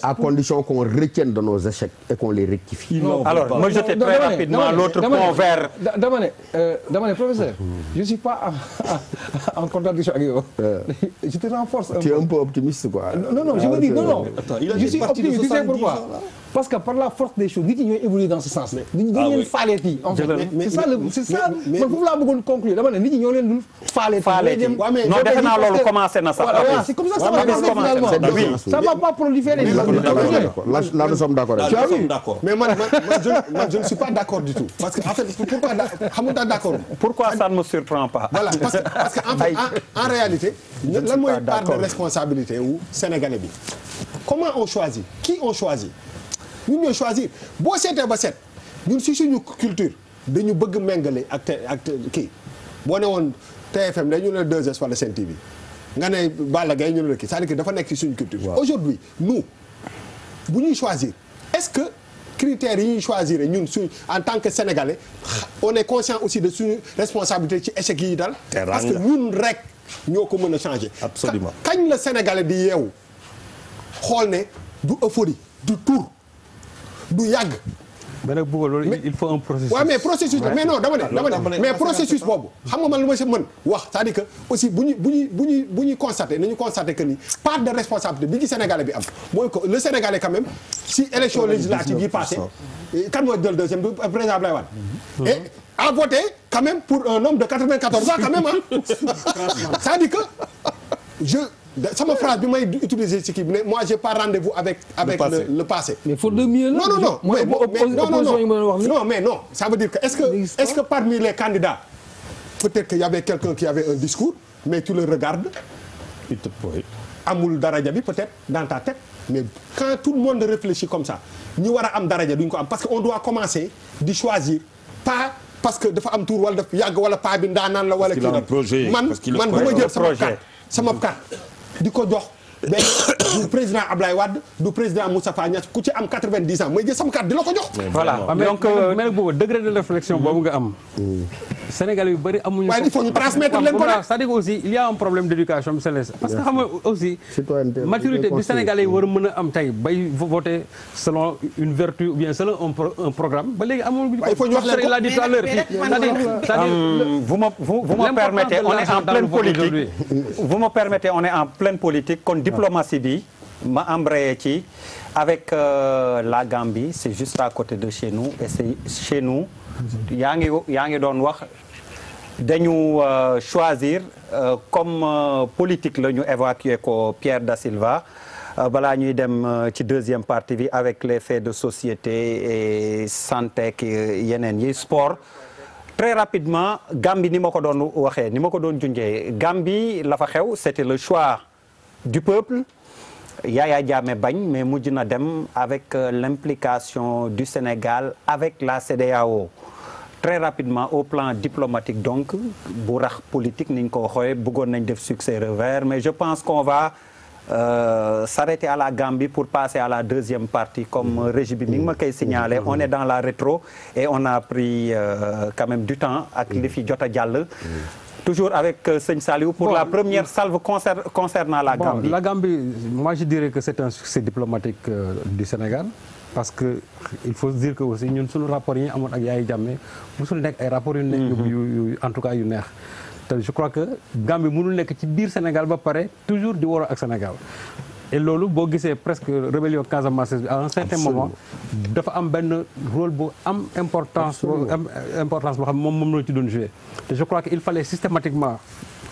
À condition qu'on retienne de nos échecs et qu'on les rectifie. Alors, moi, je citer très rapidement l'autre pont vert. dama ne professeur. je suis pas en contradiction ak yow. je te renforce. tu es un peu optimiste quoi. non je veux dire non. je suis optimiste, tu sais pourquoi. parce que par la force des choses nit ñi ñooy évoluer dans ce sens. nit ñi ñoo leen faaleet yi. en fait c'est ça man foofu laa bëggoon conclure dama ne nit ñi ñoo leen dul faaleet. non defe naa loolu commencé na sax. voilà c'est comme ça ça va finalement. ça va pas proliférer. là nous sommes d'accord. mais man je ne suis pas d'accord du tout. parce que en fait pourquoi xamul tax d'accord. pourquoi ça ne me surprend pas. voilà parce que en fait en réalité. lan mooy part de responsabilité wu Sénégalais bi. comment on choisit qui on choisit. ñun ñooy choisir boo seetee ba seet ñun si suñu culture dañu bëgg méngale ak kii boo ne woon TFM dañu ne 2S wala Sen TV nga ne Balla Gaye ñu ne la kii c'est-à-dire que dafa nekk ci suñu culture. aujourd'hui nous bu ñuy choisir est-ce que critères yi ñuy choisir ñun suñ en tant que sénégalais on est conscient aussi de suñu responsabilité ci échec yi dal. parce que ñun rek ñoo ko mën a changer. absolument kañ la sénégalais di yeewu xool ne du euphorie du tour. du yàgg. mais nag bëgg loolu il faut un processus. waaw mais processus mais non dama ne mais processus boobu xam nga man lu ma si mën wax c'est-à-dire que aussi bu ñuy constater nañu constater que ni part de responsabilité bi ci Sénégalais bi am mooy que le Sénégalais quand même si élection législative yi passé kan mooy jël deuxième du président Abdoulaye Wade et a voté quand même pour un homme de 94 ans quand même c'est-à-dire que sama phrase bi may utiliser ci kii bi ne moi j'ai pas rendez-vous avec le passé. mais faut de mieux là. non mais non ça veut dire que est-ce que parmi les candidats peut-être qu'il y avait quelqu'un qui avait un discours mais tu le regardes amul daraja bi peut-être dans ta tête mais quand tout le monde réfléchit comme ça ñi war a am daraja duñ ko am parce que on doit commencer di choisir pas parce que dafa am tour wala dafa yàgg wala pas bi ndaanaan la wala kii man bu ma jël sama carte di ko jox benn du président Ablaye Wade du président Moustapha Niasse ku ci am 90 ans may jël sama carte di la ko jox. voilà donc mais nag boobu degré de réflexion boobu nga am. Sénégal yu bëri amuñu. waaye il faut ñu transmettre leen ko nag. c'est-à-dire aussi il y a un problème d'éducation bi parce que xam nga aussi. maturité bi Sénégalais yi war a mën a am tey bay voter selon une vertu ou bien selon un programme ba léegi amul. il faut ñu wax leen ko il a dit tout à l'heure vous me permettez on est en pleine politique. vous me permettez on est en pleine politique kon diplomatie bi ma embrayé ci avec la Gambie c'est juste à côté de chez nous et c'est chez nous. yaa ngi doon wax dañu choisir comme politique la ñu évacuer ko Pierre Da Silva balaa ñuy dem ci deuxième partie bi avec les faits de société et santé ak yeneen yi sport très rapidement Gambie ni ma ko doon waxee ni ma ko doon junjee Gambie la fa xew c'était le choix du peuple Yaya Jammeh bañ mais mujj na dem avec l'implication du Sénégal avec la CEDEAO très rapidement au plan diplomatique donc bu rax politique ni ñu ko waxee bëggoon nañ def succès revers mais je pense qu'on va s'arrêter à la Gambie pour passer à la deuxième partie comme régie bi mi ngi ma koy signaler on est dans la rétro et on a pris quand même du temps ak li fi jot a jàll toujours avec Sëñ Saliou pour la première salve concernant la Gambie. La Gambie, moi je dirais que c'est un succès diplomatique du Sénégal parce que il faut se dire que aussi ñun suñu rapport yi ñu amoon ak Yaya Jammeh musul nekk ay rapports yu nekk yu en tout cas yu neex te je crois que Gambie mënul nekk ci biir Sénégal ba pare toujours di waroo ak Sénégal. et loolu boo gisee presque rébellion Casamance bi à un certain moment dafa am benn rôle bu am importance boo xam moom la ci doon jouer te je crois que il fallait systématiquement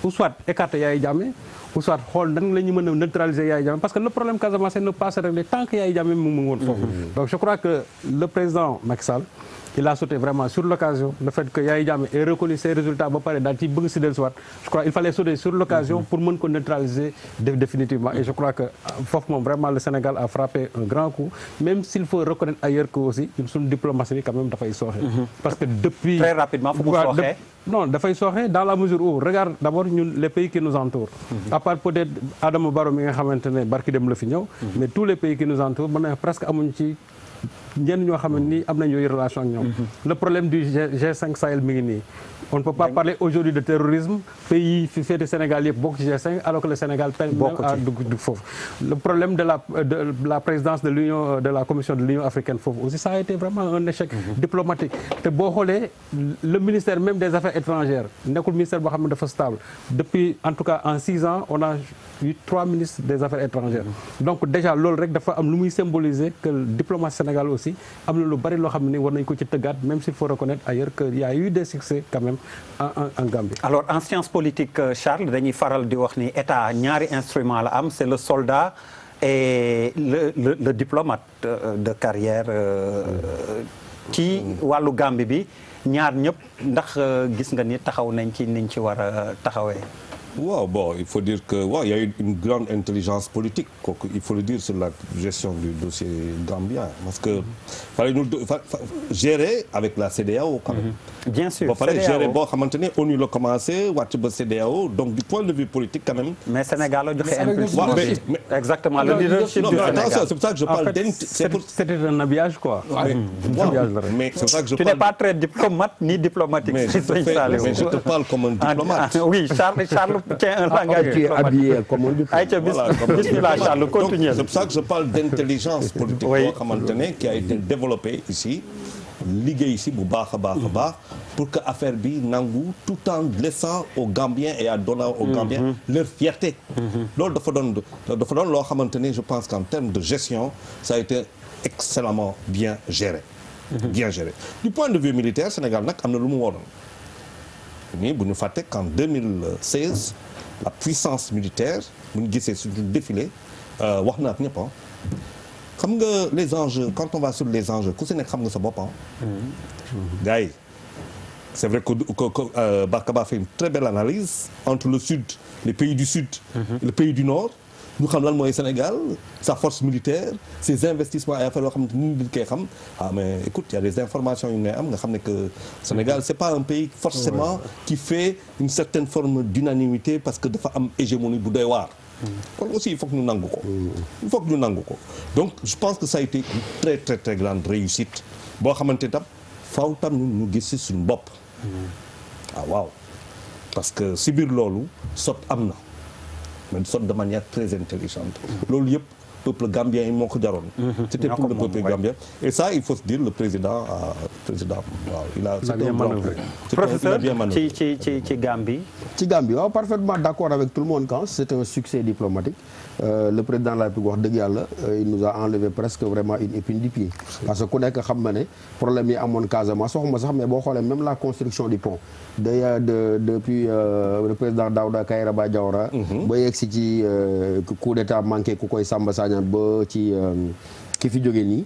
ou soit écarter Yaya Jammeh ou soit xool nan la ñu mën a neutraliser Yaya Jammeh parce que le problème Casamance ne passe régler tant que Yaya Jammeh mu ngi woon foofu donc je crois que le président Macky Sall il a sauté vraiment sur l'occasion le fait que Yaya Jammeh ait reconnu ses résultats ba pare daal ci bëgg si dellusiwaat je crois il fallait sauter sur l'occasion pour mën ko neutraliser définitivement et je crois que foofu moom vraiment le Sénégal a frappé un grand coup même s'il faut reconnaître ailleurs que aussi suñu diplomatie bi quand même dafay sooxe parce que depuis très rapidement fu mu sooxee non dafay sooxe dans la mesure où regarde d'abord ñun les pays qui nous entourent à part peut-être Adama Barrow mi nga xamante ne barki dem la fi ñëw mais tous les pays qui nous entourent mën na presque amuñ ci ñenn ñoo xam ne nii am nañu yooyu relation ak ñoom. le problème du G5 Sahel mi ngi nii. on ne peut pas parler aujourd'hui de terrorisme pays yi fi féete Sénégal yëpp bokk ci G5 alors que le Sénégal peine même à dugg foofu. le problème de la présidence de l'union de la commission de l'union africaine foofu aussi ça a été vraiment un échec diplomatique te boo xoolee le ministère même des affaires étrangères nekkul ministère boo xam ne dafa stable depuis en tout cas en 6 ans on a eu 3 ministres des affaires étrangères donc déjà loolu rek dafa am lu muy symboliser que diplomatie Sénégal aussi am na lu bari loo xam ne war nañ ko ci tëggaat même s'il faut reconnaître ailleurs qu'il y a eu des succès quand même en Gambie. Alors en sciences politiques Charles dañuy faral di wax ni état ñaari instrument la am c'est le soldat et le diplomate de carrière ci wàllu Gambie bi ñaar ñëpp ndax gis nga ni taxaw nañ ci niñ ci war a taxawee. waaw bon il faut dire que il y a eu une grande intelligence politique kooku il faut le dire sur la gestion du dossier gambien parce que fallait nous gérer avec la CEDEAO quand même. bien sûr ba pare gérer boo xamante ne ONU la commencé wàcc ba CEDEAO donc du point de vue politique quand même. mais Sénégal a joxe impulsion. exactement le leadership du Sénégal. attention c'est pour ça que je parle c'était un habillage quoi. mais c'est pour ça que je parle. tu n'es pas très diplomate ni diplomatique. mais je te parle comme un diplomate. oui Charles tiens un langage diplomatique. Bismillah Charles continue. C'est pour ça que je parle d'intelligence politique boo xamante ne qui a été développée ici liggéey ici bu baax a baax a baax pour que affaire bi nangu tout en laissant aux Gambiens et en donnant aux Gambiens leur fierté. loolu dafa doon loo xamante ne je pense qu'en termes de gestion ça a été excellemment bien géré. bien géré du point de vue militaire Sénégal nag am na lu mu waroon. nii bu ñu fàtte qu'en 2016 la puissance militaire bu ñu gisee suñu défilé wax na ak ñëpp xam nga les enjeux quand on va sur les enjeux ku si nekk xam nga sa bopp gars yi c'est vrai que Barkaba fait une très belle analyse entre le sud les pays du sud et le pays du nord ñu xam lan mooy Sénégal sa force militaire ses investissements ay affaires yoo xam ne ni ñu koy xam mais écoute il y a des informations yu ngay am nga xam ne que Sénégal c'est pas un pays forcément qui fait une certaine forme d'unanimité parce que dafa am hégémonie bu doy waar kon aussi il faut que ñu nangu ko donc je pense que ça a été une très très très grande réussite boo xamante tam faaw tam ñu gis ci suñu bopp waaw parce que si biir loolu sot am na mais sot de manière très intelligente loolu yëpp peuple gambien yi moo ko jaroon c'était pour le peuple gambien et ça il faut se dire le président waaw il a bien manœuvré professeur ci Gambie waaw parfaitement d'accord avec tout le monde quand c'est un succès diplomatique le président de la République wax dëgg yàlla il nous a enlevé presque vraiment une épine du pied parce que ku nekk xam na ne problème yi amoon Casamance waxuma sax mais boo xoolee même la construction du pont depuis le président Daouda Kairaba Diawara ba yegg si ci coup d'état manqué ku koy Samba Sagna ba ci ki fi jógee nii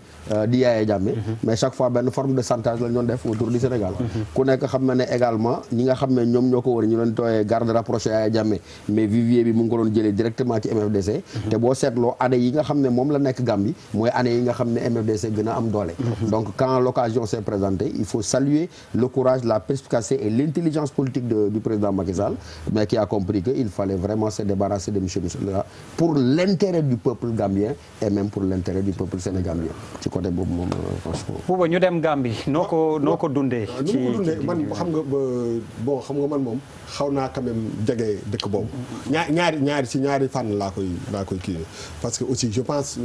di Yaya Jammeh mais chaque fois benn forme de chantage la ñu doon def autour du Sénégal ku nekk xam na ne également ñi nga xam ne ñoom ñoo ko wër ñu doon tooyee garde rapproché Yaya Jammeh mais vivier bi mu ngi ko doon jëlee directement ci MFDC te boo seetloo année yi nga xam ne moom la nekk Gambie mooy année yi nga xam ne MFDC gën a am doole donc quand l'occasion s'est présentée il faut saluer le courage la perspicacité et l'intelligence politique du président Macky Sall mais qui a compris que il fallait vraiment se débarrasser de monsieur là pour l'intérêt du peuple gambien et même pour l'intérêt du peuple sénégalais ci côté boobu moom franchement. Bouba ñu dem Gambie noo ko dundee. ci man xam nga man moom xaw naa quand même jege dëkk boobu. ñaari fànn laa koy kii parce que aussi je pense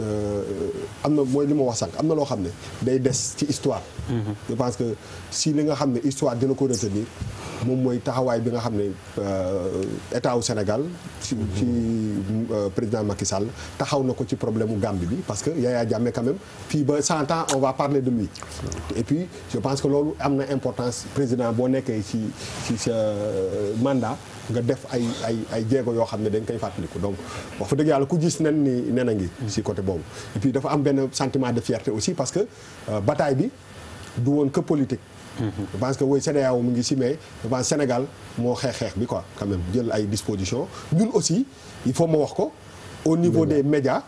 am na mooy li ma wax sànq am na loo xam ne day des ci histoire. je pense que si li nga xam ne histoire dina ko retenir moom mooy taxawaay bi nga xam ne état wu Sénégal ci président Macky Sall taxaw na ko ci problème mu Gambie bi parce que Yaya Jammeh quand même fii ba 100 ans on va parler de lui et puis je pense que loolu am na importance président boo nekkee ci sa mandat nga def ay jéego yoo xam ne dañ koy fàttaliku donc wax fa dëgg yàlla ku gis nen a ngi ci côté boobu et puis dafa am benn sentiment de fierté aussi parce que bataille bi du woon que politique. je pense que woy CEDEAO mu ngi si mais je pense Sénégal moo xeex bi quoi quand même jël ay dispositions ñun aussi il faut ma wax ko au niveau des médias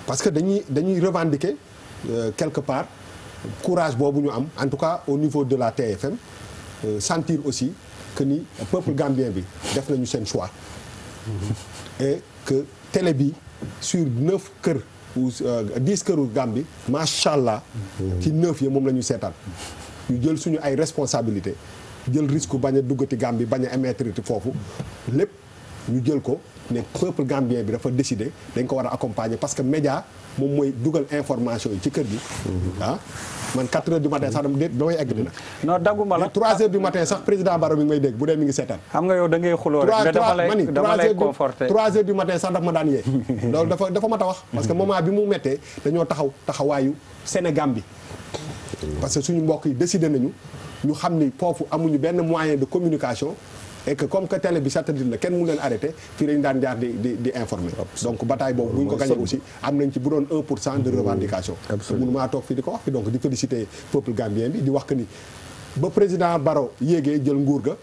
parce que dañuy revendiquer quelque part courage boobu ñu am en tout cas au niveau de la TFM sentir aussi que ni peuple gambien bi def nañu seen choix et que télé bi sur 9 kër ou 10 këru Gambie macha allah. ci 9 yi moom la ñu seetaan. ñu jël suñu ay responsabilité jël risque bañ a duggati Gambie bañ a émettre foofu lépp ñu jël ko ne peuple gambien bi dafa décider dañ ko war a accompagner parce que média moom mooy dugal information yi ci kër gi. man 4 heures du matin sax damay egg dina. non dagguma la 3 heures du matin sax président Barrow mi ngi may dégg bu dee mi ngi seetaan. xam nga yow da ngay xuloo rek dama lay conforter 3 heures du matin sax daf ma daan yee. loolu dafa mat a wax. parce que moment bi mu méttee dañoo taxawaayu Sénégal bi. parce que suñu mbokk yi décidé nañu ñu xam ni foofu amuñu benn moyen de communication et que comme que télé bi satellite la kenn mu leen arrêté fii dañu daan jaar di informer. donc bataille boobu bu ñu ko gagné aussi am nañ ci bu doon 1% de revendication. mënu maa toog fii di ko wax fi donc di féliciter peuple gambien bi di wax que ni ba président Barrow yéegee jël nguur ga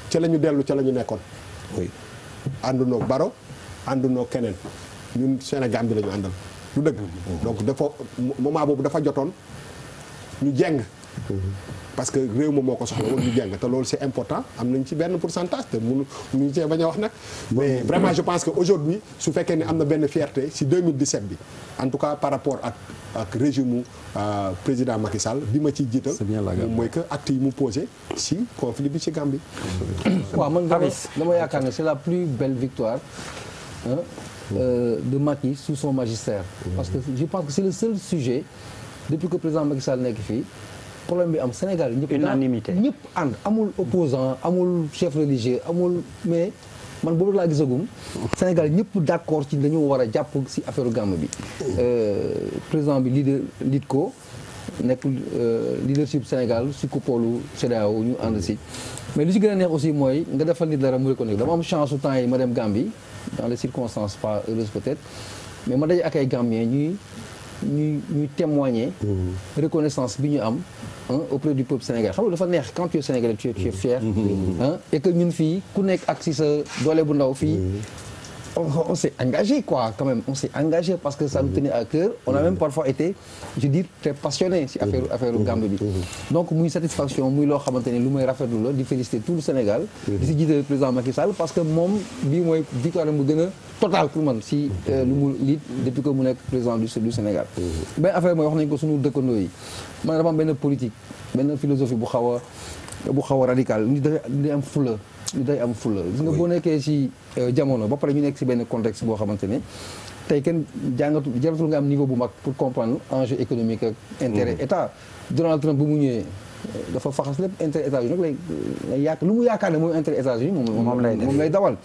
ca la ñu dellu ca la ñu nekkoon. oui àndunoo Barrow àndunoo keneen ñun Sénégal bi la ñu àndal du dëgg. donc dafa moment boobu dafa jotoon ñu jeng. parce que réew ma moo ko soxla woon ñu jàng te loolu c'est important am nañ ci benn pourcentage te mënuñu cee bañ a wax nag. mais vraiment je pense que aujourd'hui su fekkee ne am na benn fierté ci 2017 bi en tout cas par rapport ak régime président Macky Sall bi ma ciy jiital. moom mooy que acte yi mu posé ci conflit bi ci Gambie. waaw man dama yaakaar ne c'est la plus belle victoire de Macky sous son magistère. parce que je pense que c'est le seul sujet depuis que président Macky Sall nekk fii. problème bi am Sénégal unanimité ñëpp ànd amul opposant amul chef religieux amul mais man boobu laa gisagum Sénégal ñëpp d'accord ci dañu war a jàpp ci affaire Gàmbi bi président bi lead ko nekk leadership Sénégal ci kuppoolu CEDEAO ñu ànd ci mais li ci gën a neex aussi mooy nga defal nit dara mu reconnaître dama am chance su temps yi ma dem Gambie dans les circonstances pas heureuses peut-être mais ma daje ak ay Gambiens ñuy témoigner reconnaissance bi ñu am auprès du peuple sénégalais xam nga dafa neex quand tu es sénégalais tu es fier et que ñun fii ku nekk ak ci sa doole bu ndaw fii on s'est engagé quoi quand même on s'est engagé parce que ça nous tenait à cœur on a même parfois été je dis très passionné ci affaire Gambie bi donc muy satisfaction muy loo xamante ne lu may rafetlu la di féliciter tout le Sénégal di ci jiite président Macky Sall parce que moom bii mooy victoire mu gën a total pour man si lu mu liit depuis que mu nekk président du Sénégal benn affaire mooy wax nañ ko suñu dëkkandoo yi man dafa am benn politique benn philosophie bu xaw a radical ni day am fula ñu day am fulla gis nga boo nekkee ci jamono ba pare ñu nekk ci benn contexte boo xamante ne tey kenn jaratul nga am niveau bu mag pour comprendre enjeu économique ak intérêt état Donald Trump bu mu ñëwee dafa faxas lépp intérêt États-Unis nag lay lu mu yaakaar ne mooy intérêt États-Unis moom lay dawal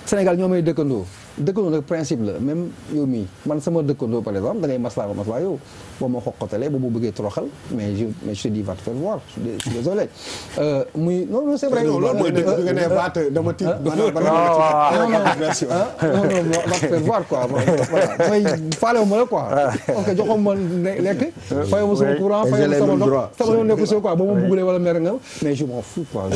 Sénégal ñoo may dëkkandoo nag principe la même yow mii man sama dëkkandoo par exemple da ngay maslaa yow boo ma xoqatalee boo ma bëggee toroxal mais je te dis va te faire voir je suis désolé muy non c'est vrai loolu mooy dëgg bi nga ne baat dama tiit non va te faire voir quoi voilà mooy faalewu ma la quoi ok joxoon ma lekk fayewu ma sama courant fayewu ma sama ndox sama yoon nekku si quoi boo ma bëggulee wala mer nga mais je m'en fous quoi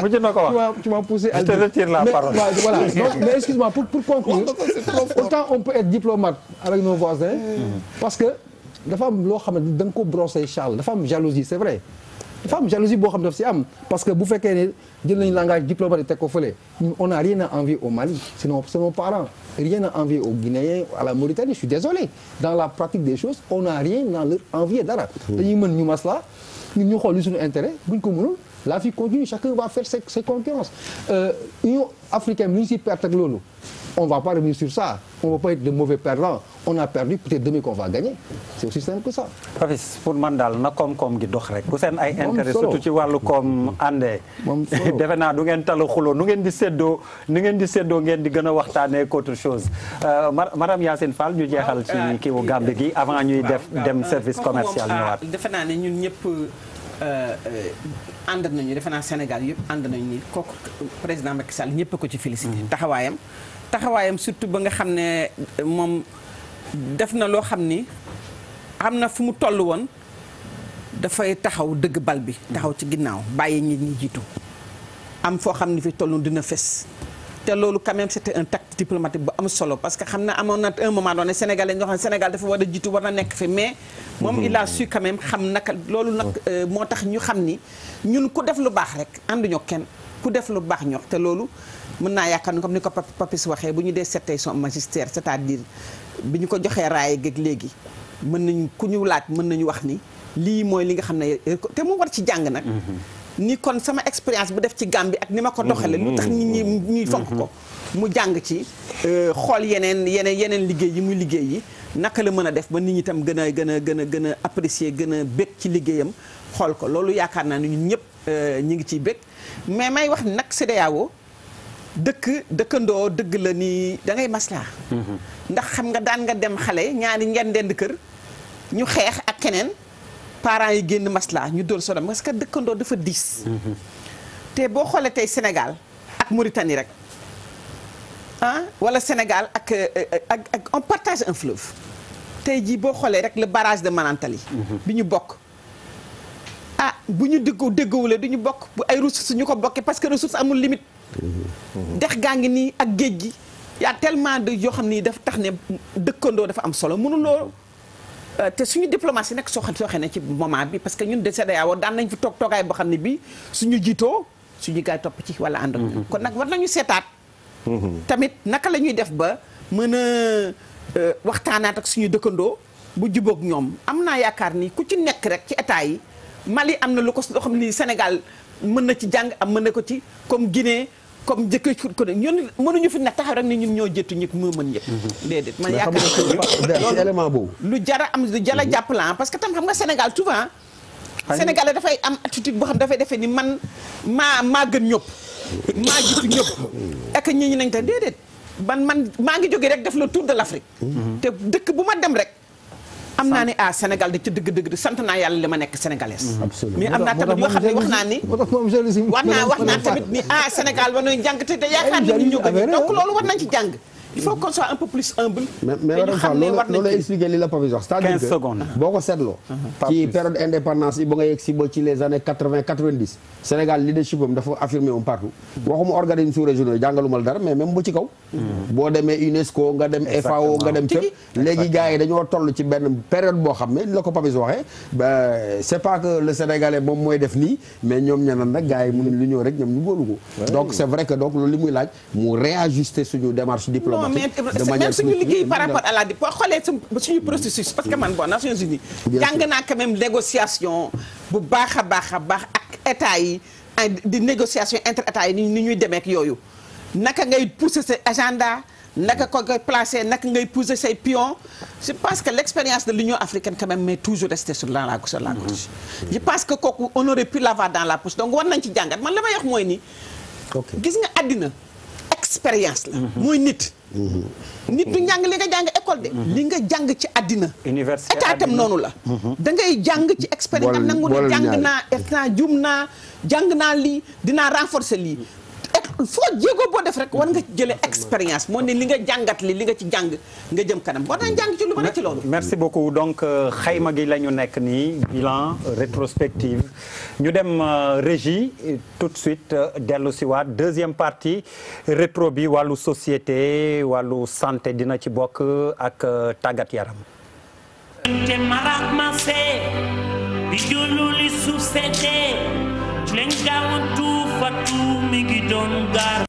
mujj na ko wax tu m'as poussé à je te retire la parole voilà mais excuse-moi pour conclure autant on peut être diplomate avec nos voisins parce que dafa am loo xam ne da nga ko brosser Charles dafa am jalousie c'est vrai dafa am jalousie boo xam ne daf si am parce que bu fekkee ne jël nañu langage diplomatique teg ko fële on n'a rien à envier au Mali c'est nos parents rien à envier aux Guinéens à la Mauritanie je suis désolé dans la pratique des choses on n'a rien à leur envier dara dañuy mën ñu masla ñun ñu xool li suñu intérêt buñ ko mënul la vie continue chacun va faire ses concurrences Union africaine lu ñu si perte ak loolu on va pas revenir sur ça on va pas être de mauvais perdants on a perdu peut-être demain qu'on va gagner c'est aussi simple que ça. Fafis pour man daal na koom-koom gi dox rek bu seen ay intérêt surtout ci wàllu koom àndee defe naa du ngeen talu xuloo nu ngeen di séddoo ngeen di gën a waxtaanee qu'autre chose madame Yacine Fall ñu jeexal ci kiiwu Gambie gi avant ñuy dem service commercial ñëwaat. defe naa ne ñun ñëpp ànd nañu defe naa Sénégal yëpp ànd nañu ni kooku président Macky Sall ñëpp a ko ci félicité taxawaayam surtout ba nga xam ne moom def na loo xam ni am na fu mu toll woon dafay taxaw dëgg bal bi taxaw ci ginnaaw bàyyi nit ñi jiitu am foo xam ni fi tollu dina fes te loolu quand même c'était un tact diplomatique bu am solo parce que xam na amoon na un moment donné sénégalais ñoo xam ne Sénégal dafa war a jiitu war na nekk fi mais moom il a su quand même xam naka loolu nag moo tax ñu xam ni ñun ku def lu baax rek ànduñoo kenn ku def lu baax ñor te loolu mën naa yaakaar ni comme ni ko Papis waxee bu ñu dee settee son magistère c'est-à-dire bi ñu ko joxee raaye géeg léegi mën nañu ku ñu laaj mën nañu wax ni lii mooy li nga xam ne te mu war ci jàng nag ni kon sama expérience bu def ci Gambie ak ni ma ko doxale lu tax nit ñi ñuy fonk ko mu jàng ci xool yeneen liggéey yi muy liggéey yi naka la mën a def ba nit ñi itam gën a apprécier gën a bég ci liggéeyam xool ko loolu yaakaar naa ne ñun ñëpp ñi ngi ciy bég mais may wax nag CEDEAO dëkkandoo dëgg la ni da ngay maslaa ndax xam nga daan nga dem xale ñaari ngeen dend kër ñu xeex ak keneen parents yi génn maslaa ñu dóor sodom parce que dëkkandoo dafa diis te boo xoolee tey Sénégal ak Mauritanie rek wala Sénégal ak on partage un fleuve tey jii boo xoolee rek le barrage de Manantali bi ñu bokk bu ñu déggowulee du ñu bokk bu ay ressources ñu ko bokkee parce que ressource amul limite dex gaa ngi nii ak géej gi y a tellement de yoo xam ni dafa tax ne dëkkandoo dafa am solo mënuloo te suñu diplomatie nag sooxe na ci moment bi parce que ñun de CEDEAO daan nañ fi toogaay boo xam ne bii suñu jiitoo suñu gaay topp ci wala ànd ak ñun kon nag war nañu seetaat tamit naka la ñuy def ba mën a waxtaanaat ak suñu dëkkandoo bu jubóog ñoom am naa yaakaar ni ku ci nekk rek ci état yi Mali am na lu ko loo xam ni Sénégal mën na ci jàng am mën na ko ci comme Guinée comme jëkk ko ñun mënuñu fi nag taxaw rek ni ñun ñoo jëttu ñëpp moo mën ñëpp déedéet man yaakaar élément boobu lu jara jàpp la parce que tam xam nga Sénégal souvent Sénégalais dafay am attitude boo xam dafay defee ni man maa gën ñëpp maa jiitu ñëpp ak ñi nañ te déedéet man maa ngi jógee rek def le tour de l'Afrique te dëkk bu ma dem rek am naa ni Sénégal da ci dëgg sant naa yàlla li ma nekk sénégalaise mais am naa tamit yoo xam ne wax naa ni wax naa tamit ni Sénégal war nañu jàng te yaakaar na ñu ñoo gën donc loolu war nañ ci jàng il faut qu'on soit un peu plus humble mais loolu expliqué li la Papis wax c'est-à-dire que boo ko seetloo ci période indépendance yi ba nga yegg si ba ci les années 80 90 Sénégal leadership am dafa affirmé woon partout waxuma organisme sous-régionaux yi jàngaluma la dara mais même ba ci kaw boo demee UNESCO nga dem FAO nga dem fépp léegi gars yi dañoo toll ci benn période boo xam ne la ko Papis waxee c'est pas que le Sénégalais moom mooy def nii mais ñoom ñeneen nag gars yi mënuñ lu ñëw rek ñoom ñu góolu ko donc c'est vrai que donc loolu li muy laaj mu réajuster suñu démarche diplomatique même suñu liggéey par rapport à la boo xoolee suñu processus parce que man bon Nations Unies jàng naa quand même négociation bu baax a baax ak état yi di négociation entre état yi ni ñuy demee ak yooyu naka ngay pousser sa agenda naka ko ngay placer naka ngay pousser say pions je pense que l'expérience de l'Union africaine quand même mais toujours rester sur la gauche je pense que kooku on aurait pu l'avoir dans la poche donc war nañ ci jàngat man la may wax mooy ni gis nga àddina expérience la mooy nit du njàng li nga jàng école de li nga jàng ci àddina état tam noonu la da ngay jàng ci expérience nga nangu ne jàng naa juum naa jàng naa lii dinaa renforcer lii foo jéego boo def rek war nga jëlee expérience moo ne li nga jàngat li nga ci jàng nga jëm kanam war nañ jàng ci lu mën a ci loolu merci beaucoup donc xayma gi la ñu nekk nii bilan rétrospective ñu dem régie tout de suite dellu si waat deuxième partie rétro bi wàllu société wàllu santé dina ci bokk ak tàggat yaram te marak mase di jululi succédé len gawantu fatu mi ngi doon gar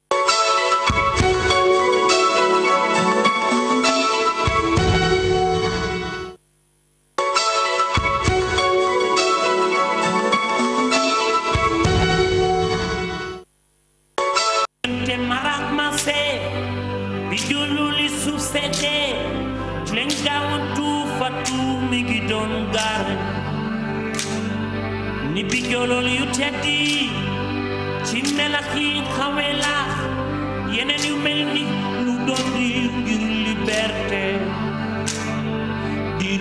te marak mase di jululi succédé len gawantu fatu mi ngi doon gar ni bi jolol yu teddi ci melax yi xawela yeneen yu mel ni lu doon di ngir liberté di